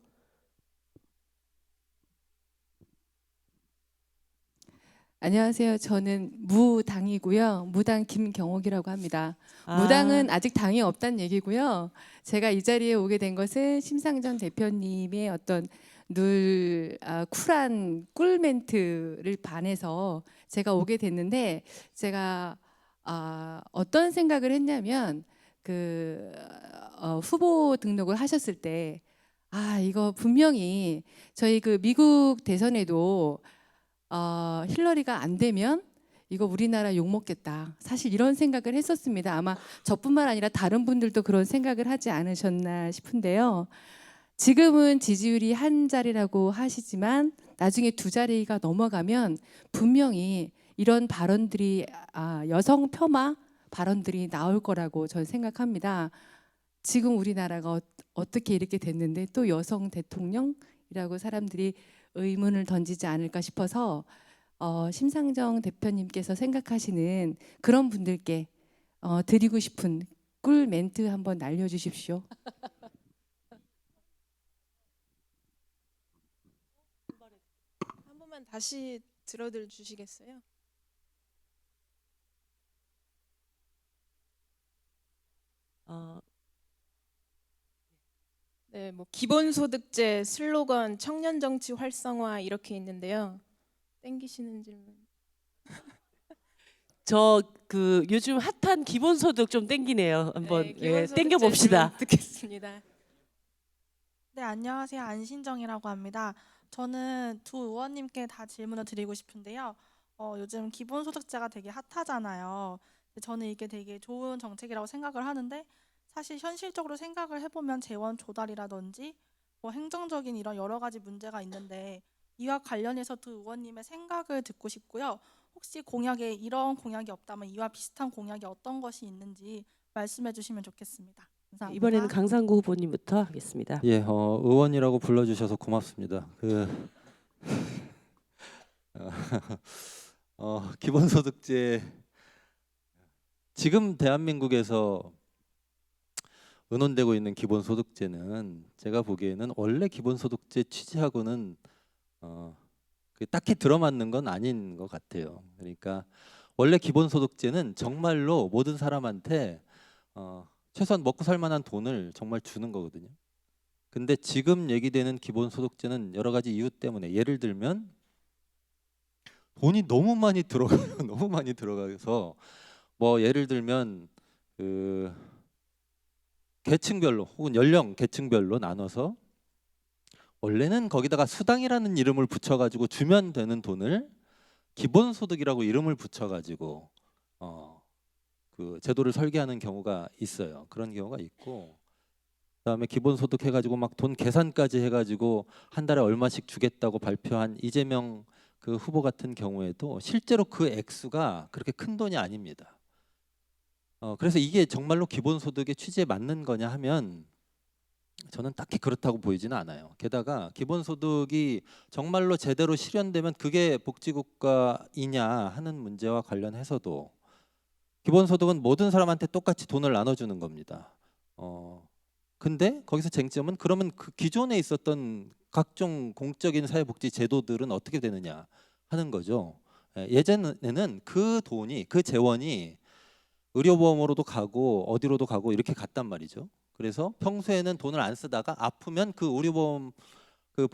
안녕하세요. 저는 무당이고요. 무당 김경옥이라고 합니다. 무당은 아직 당이 없다는 얘기고요. 제가 이 자리에 오게 된 것은 심상정 대표님의 어떤 늘 쿨한 꿀 멘트를 반해서 제가 오게 됐는데, 제가 어떤 생각을 했냐면 후보 등록을 하셨을 때 이거 분명히 저희 미국 대선에도 힐러리가 안 되면 이거 우리나라 욕 먹겠다. 사실 이런 생각을 했었습니다. 아마 저뿐만 아니라 다른 분들도 그런 생각을 하지 않으셨나 싶은데요. 지금은 지지율이 한 자리라고 하시지만 나중에 두 자리가 넘어가면 분명히 이런 발언들이 여성 폄하 발언들이 나올 거라고 저는 생각합니다. 지금 우리나라가 어떻게 이렇게 됐는데 또 여성 대통령이라고 사람들이 의문을 던지지 않을까 싶어서 심상정 대표님께서 생각하시는 그런 분들께 드리고 싶은 꿀 멘트 한번 날려주십시오. 한 번만 다시 들어들 주시겠어요? 네, 뭐 기본소득제 슬로건 청년 정치 활성화 이렇게 있는데요. 땡기시는 질문. 저 요즘 핫한 기본소득 좀 땡기네요. 한번 네, 기본소득제 땡겨 봅시다. 질문 듣겠습니다. 네, 안녕하세요. 안신정이라고 합니다. 저는 두 의원님께 다 질문을 드리고 싶은데요. 요즘 기본소득제가 되게 핫하잖아요. 저는 이게 되게 좋은 정책이라고 생각을 하는데, 사실 현실적으로 생각을 해보면 재원 조달이라든지 뭐 행정적인 이런 여러 가지 문제가 있는데, 이와 관련해서 두 의원님의 생각을 듣고 싶고요. 혹시 공약에 이런 공약이 없다면 이와 비슷한 공약이 어떤 것이 있는지 말씀해 주시면 좋겠습니다. 감사합니다. 이번에는 강상구 후보님부터 하겠습니다. 예, 의원이라고 불러주셔서 고맙습니다. 기본소득제 지금 대한민국에서 의논되고 있는 기본소득제는 제가 보기에는 원래 기본소득제 취지하고는 딱히 들어맞는 건 아닌 것 같아요. 그러니까 원래 기본소득제는 정말로 모든 사람한테 최소한 먹고 살 만한 돈을 정말 주는 거거든요. 근데 지금 얘기되는 기본소득제는 여러 가지 이유 때문에, 예를 들면 돈이 너무 많이 들어가요. 너무 많이 들어가서 뭐 예를 들면 계층별로 혹은 연령 계층별로 나눠서 원래는 거기다가 수당이라는 이름을 붙여가지고 주면 되는 돈을 기본소득이라고 이름을 붙여가지고 제도를 설계하는 경우가 있어요. 그런 경우가 있고, 그다음에 기본소득 해가지고 막 돈 계산까지 해가지고 한 달에 얼마씩 주겠다고 발표한 이재명 후보 같은 경우에도 실제로 그 액수가 그렇게 큰 돈이 아닙니다. 그래서 이게 정말로 기본소득의 취지에 맞는 거냐 하면 저는 딱히 그렇다고 보이지는 않아요. 게다가 기본소득이 정말로 제대로 실현되면 그게 복지국가이냐 하는 문제와 관련해서도 기본소득은 모든 사람한테 똑같이 돈을 나눠주는 겁니다. 근데 거기서 쟁점은 그러면 그 기존에 있었던 각종 공적인 사회복지 제도들은 어떻게 되느냐 하는 거죠. 예전에는 그 돈이 그 재원이 의료보험으로도 가고 어디로도 가고 이렇게 갔단 말이죠. 그래서 평소에는 돈을 안 쓰다가 아프면 그 의료보험 그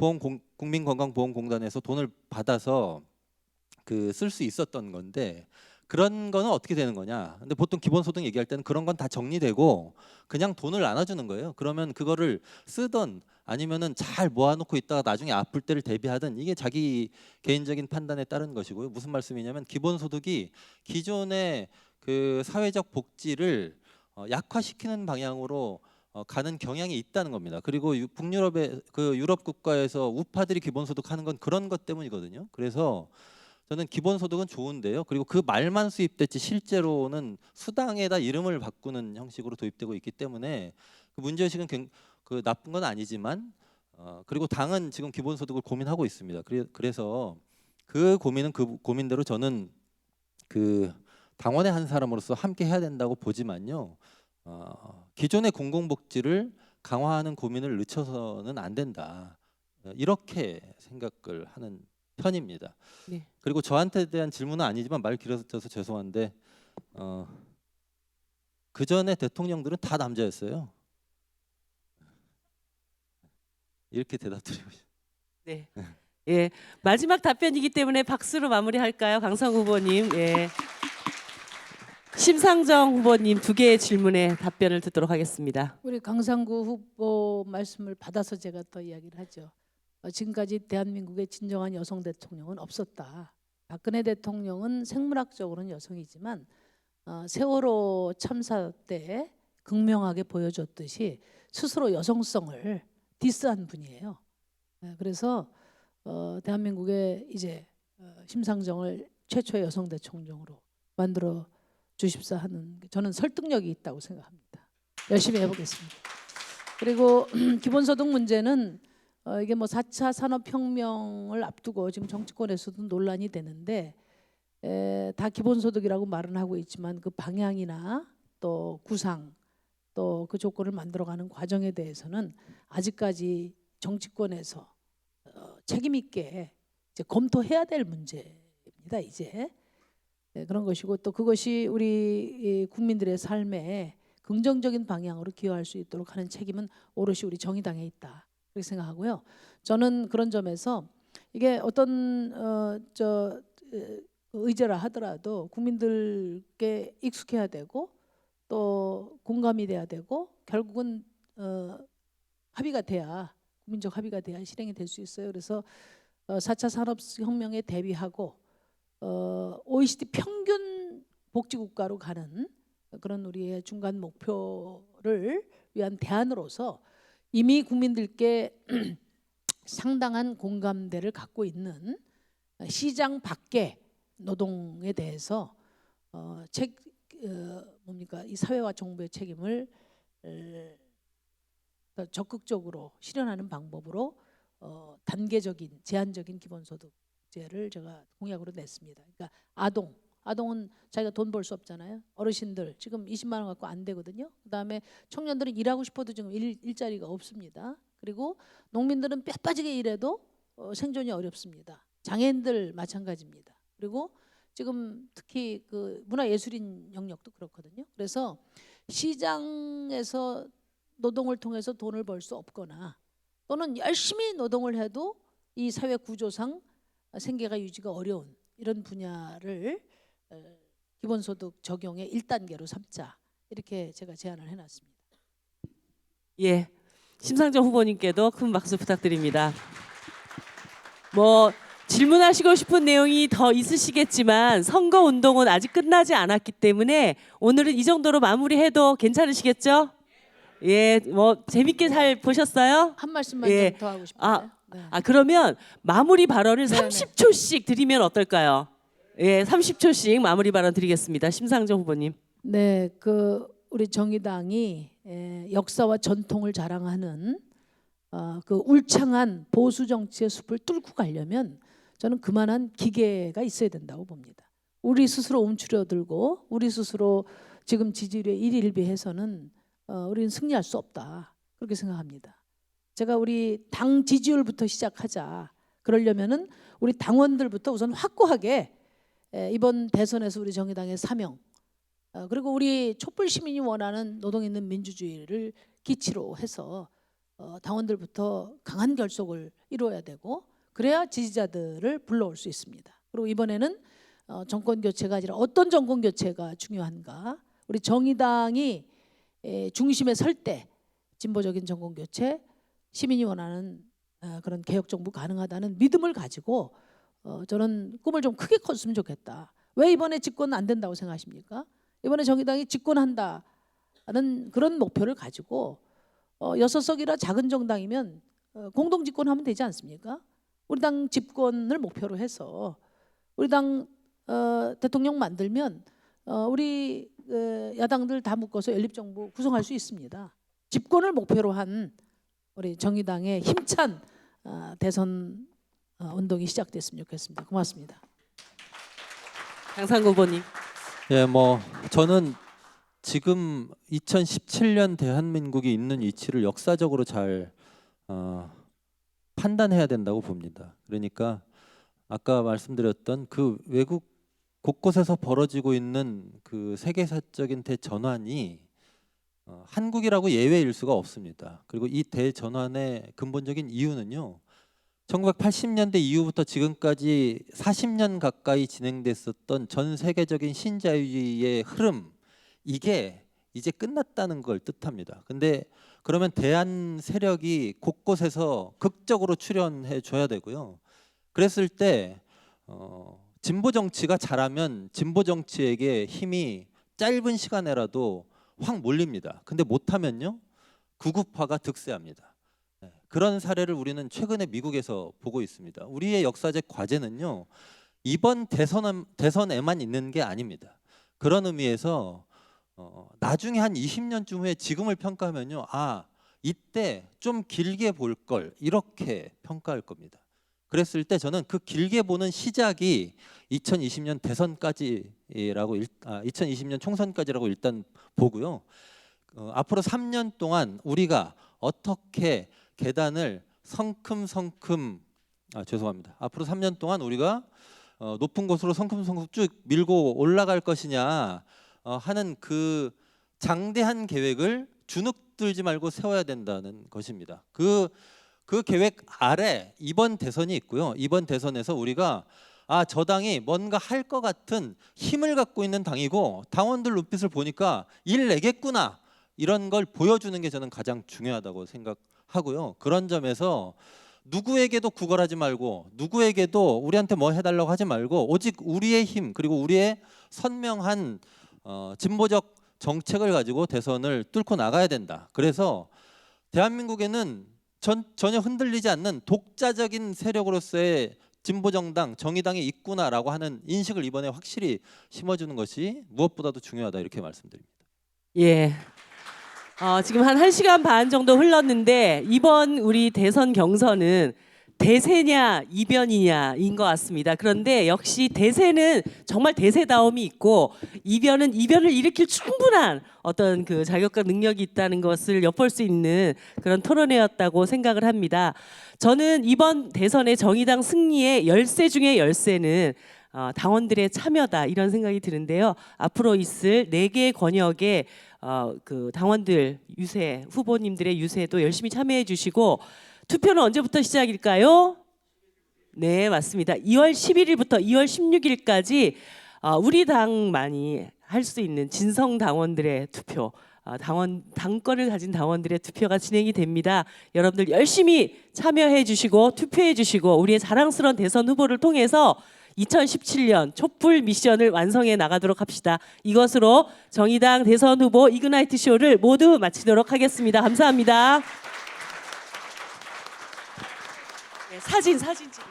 국민건강보험공단에서 돈을 받아서 그 쓸 수 있었던 건데 그런 거는 어떻게 되는 거냐? 근데 보통 기본소득 얘기할 때는 그런 건 다 정리되고 그냥 돈을 나눠주는 거예요. 그러면 그거를 쓰던 아니면은 잘 모아놓고 있다가 나중에 아플 때를 대비하든 이게 자기 개인적인 판단에 따른 것이고요. 무슨 말씀이냐면 기본소득이 기존의 그 사회적 복지를 약화시키는 방향으로 가는 경향이 있다는 겁니다. 그리고 북유럽의 그 유럽 국가에서 우파들이 기본소득 하는 건 그런 것 때문이거든요. 그래서 저는 기본소득은 좋은데요. 그리고 그 말만 수입됐지 실제로는 수당에다 이름을 바꾸는 형식으로 도입되고 있기 때문에 그 문제의식은 그 나쁜 건 아니지만 그리고 당은 지금 기본소득을 고민하고 있습니다. 그래서 그 고민은 그 고민대로 저는 그 당원의 한 사람으로서 함께 해야 된다고 보지만요. 기존의 공공복지를 강화하는 고민을 늦춰서는 안 된다. 이렇게 생각을 하는 편입니다. 네. 그리고 저한테 대한 질문은 아니지만 말 길어져서 죄송한데 그 전에 대통령들은 다 남자였어요. 이렇게 대답드리고 싶어요. 네. 예, 마지막 답변이기 때문에 박수로 마무리할까요, 강성 후보님? 예. 심상정 후보님 2개의 질문에 답변을 듣도록 하겠습니다. 우리 강상구 후보 말씀을 받아서 제가 더 이야기를 하죠. 지금까지 대한민국의 진정한 여성 대통령은 없었다. 박근혜 대통령은 생물학적으로는 여성이지만 세월호 참사 때 극명하게 보여줬듯이 스스로 여성성을 디스한 분이에요. 그래서 대한민국의 이제 심상정을 최초의 여성 대통령으로 만들어 주십사 하는 저는 설득력이 있다고 생각합니다. 열심히 해보겠습니다. 그리고 기본소득 문제는 이게 뭐 4차 산업혁명을 앞두고 지금 정치권에서도 논란이 되는데 다 기본소득이라고 말은 하고 있지만 그 방향이나 또 구상 또 그 조건을 만들어가는 과정에 대해서는 아직까지 정치권에서 책임 있게 이제 검토해야 될 문제입니다. 이제 그런 것이고 또 그것이 우리 국민들의 삶에 긍정적인 방향으로 기여할 수 있도록 하는 책임은 오롯이 우리 정의당에 있다. 그렇게 생각하고요. 저는 그런 점에서 이게 어떤 의제라 하더라도 국민들께 익숙해야 되고 또 공감이 돼야 되고 결국은 합의가 돼야 국민적 합의가 돼야 실행이 될 수 있어요. 그래서 4차 산업혁명에 대비하고 OECD 평균 복지국가로 가는 그런 우리의 중간 목표를 위한 대안으로서 이미 국민들께 상당한 공감대를 갖고 있는 시장 밖의 노동에 대해서 이 사회와 정부의 책임을 더 적극적으로 실현하는 방법으로 단계적인 제한적인 기본소득제를 제가 공약으로 냈습니다. 그러니까 아동은 자기가 돈 벌 수 없잖아요. 어르신들 지금 20만 원 갖고 안 되거든요. 그다음에 청년들은 일하고 싶어도 지금 일자리가 없습니다. 그리고 농민들은 뼈 빠지게 일해도 생존이 어렵습니다. 장애인들 마찬가지입니다. 그리고 지금 특히 그 문화예술인 영역도 그렇거든요. 그래서 시장에서 노동을 통해서 돈을 벌 수 없거나 또는 열심히 노동을 해도 이 사회 구조상 생계가 유지가 어려운 이런 분야를 기본소득 적용의 1단계로 삼자 이렇게 제가 제안을 해놨습니다. 예, 심상정 후보님께도 큰 박수 부탁드립니다. 뭐 질문하시고 싶은 내용이 더 있으시겠지만 선거운동은 아직 끝나지 않았기 때문에 오늘은 이 정도로 마무리해도 괜찮으시겠죠? 예, 뭐 재밌게 잘 보셨어요? 한 말씀만 예. 좀 더 하고 싶은데. 그러면 마무리 발언을 네네. 30초씩 드리면 어떨까요? 예, 30초씩 마무리 발언 드리겠습니다. 심상정 후보님. 네, 그 우리 정의당이 역사와 전통을 자랑하는 그 울창한 보수 정치의 숲을 뚫고 가려면 저는 그만한 기계가 있어야 된다고 봅니다. 우리 스스로 움츠려들고 우리 스스로 지금 지지율에 일일비해서는 우리는 승리할 수 없다. 그렇게 생각합니다. 제가 우리 당 지지율부터 시작하자. 그러려면은 우리 당원들부터 우선 확고하게 이번 대선에서 우리 정의당의 사명, 그리고 우리 촛불 시민이 원하는 노동 있는 민주주의를 기치로 해서 당원들부터 강한 결속을 이루어야 되고, 그래야 지지자들을 불러올 수 있습니다. 그리고 이번에는 정권 교체가 아니라 어떤 정권 교체가 중요한가, 우리 정의당이 중심에 설 때 진보적인 정권 교체, 시민이 원하는 그런 개혁 정부 가능하다는 믿음을 가지고 저는 꿈을 좀 크게 컸으면 좋겠다. 왜 이번에 집권 안 된다고 생각하십니까? 이번에 정의당이 집권한다는 그런 목표를 가지고 6석이라 작은 정당이면 공동 집권하면 되지 않습니까? 우리 당 집권을 목표로 해서 우리 당 대통령 만들면 우리 야당들 다 묶어서 연립정부 구성할 수 있습니다. 집권을 목표로 한 우리 정의당의 힘찬 대선 운동이 시작됐으면 좋겠습니다. 고맙습니다. 강상구 후보님. 예, 뭐 저는 지금 2017년 대한민국이 있는 위치를 역사적으로 잘 판단해야 된다고 봅니다. 그러니까 아까 말씀드렸던 그 외국 곳곳에서 벌어지고 있는 그 세계사적인 대전환이 한국이라고 예외일 수가 없습니다. 그리고 이 대전환의 근본적인 이유는요, 1980년대 이후부터 지금까지 40년 가까이 진행됐었던 전 세계적인 신자유주의의 흐름, 이게 이제 끝났다는 걸 뜻합니다. 근데 그러면 대한 세력이 곳곳에서 극적으로 출연해 줘야 되고요. 그랬을 때 진보 정치가 잘하면 진보 정치에게 힘이 짧은 시간에라도 확 몰립니다. 근데 못하면요, 구구파가 득세합니다. 그런 사례를 우리는 최근에 미국에서 보고 있습니다. 우리의 역사적 과제는요, 이번 대선에만 있는 게 아닙니다. 그런 의미에서 나중에 한 20년쯤 후에 지금을 평가하면요, 아, 이때 좀 길게 볼 걸, 이렇게 평가할 겁니다. 그랬을 때 저는 그 길게 보는 시작이 2020년 대선까지라고 2020년 총선까지라고 일단 보고요. 앞으로 3년 동안 우리가 어떻게 계단을 죄송합니다. 앞으로 3년 동안 우리가 높은 곳으로 성큼성큼 쭉 밀고 올라갈 것이냐 하는 그 장대한 계획을 주눅들지 말고 세워야 된다는 것입니다. 그 계획 아래 이번 대선이 있고요. 이번 대선에서 우리가 저 당이 뭔가 할 것 같은 힘을 갖고 있는 당이고 당원들 눈빛을 보니까 일 내겠구나, 이런 걸 보여주는 게 저는 가장 중요하다고 생각하고요. 그런 점에서 누구에게도 구걸하지 말고 누구에게도 우리한테 뭐 해달라고 하지 말고 오직 우리의 힘, 그리고 우리의 선명한 진보적 정책을 가지고 대선을 뚫고 나가야 된다. 그래서 대한민국에는 전혀 흔들리지 않는 독자적인 세력으로서의 진보정당, 정의당이 있구나라고 하는 인식을 이번에 확실히 심어주는 것이 무엇보다도 중요하다, 이렇게 말씀드립니다. 예. 지금 한 1시간 반 정도 흘렀는데 이번 우리 대선 경선은 대세냐 이변이냐인 것 같습니다. 그런데 역시 대세는 정말 대세다움이 있고 이변은 이변을 일으킬 충분한 어떤 그 자격과 능력이 있다는 것을 엿볼 수 있는 그런 토론회였다고 생각을 합니다. 저는 이번 대선의 정의당 승리의 열쇠 중에 열쇠는 당원들의 참여다, 이런 생각이 드는데요. 앞으로 있을 4개의 권역의 그 당원들 유세, 후보님들의 유세도 열심히 참여해 주시고, 투표는 언제부터 시작일까요? 네, 맞습니다. 2월 11일부터 2월 16일까지 우리 당만이 할 수 있는 진성 당원들의 투표, 당권을 가진 당원들의 투표가 진행이 됩니다. 여러분들 열심히 참여해 주시고 투표해 주시고 우리의 자랑스러운 대선 후보를 통해서 2017년 촛불 미션을 완성해 나가도록 합시다. 이것으로 정의당 대선 후보 이그나이트 쇼를 모두 마치도록 하겠습니다. 감사합니다. 네, 사진 찍으시죠.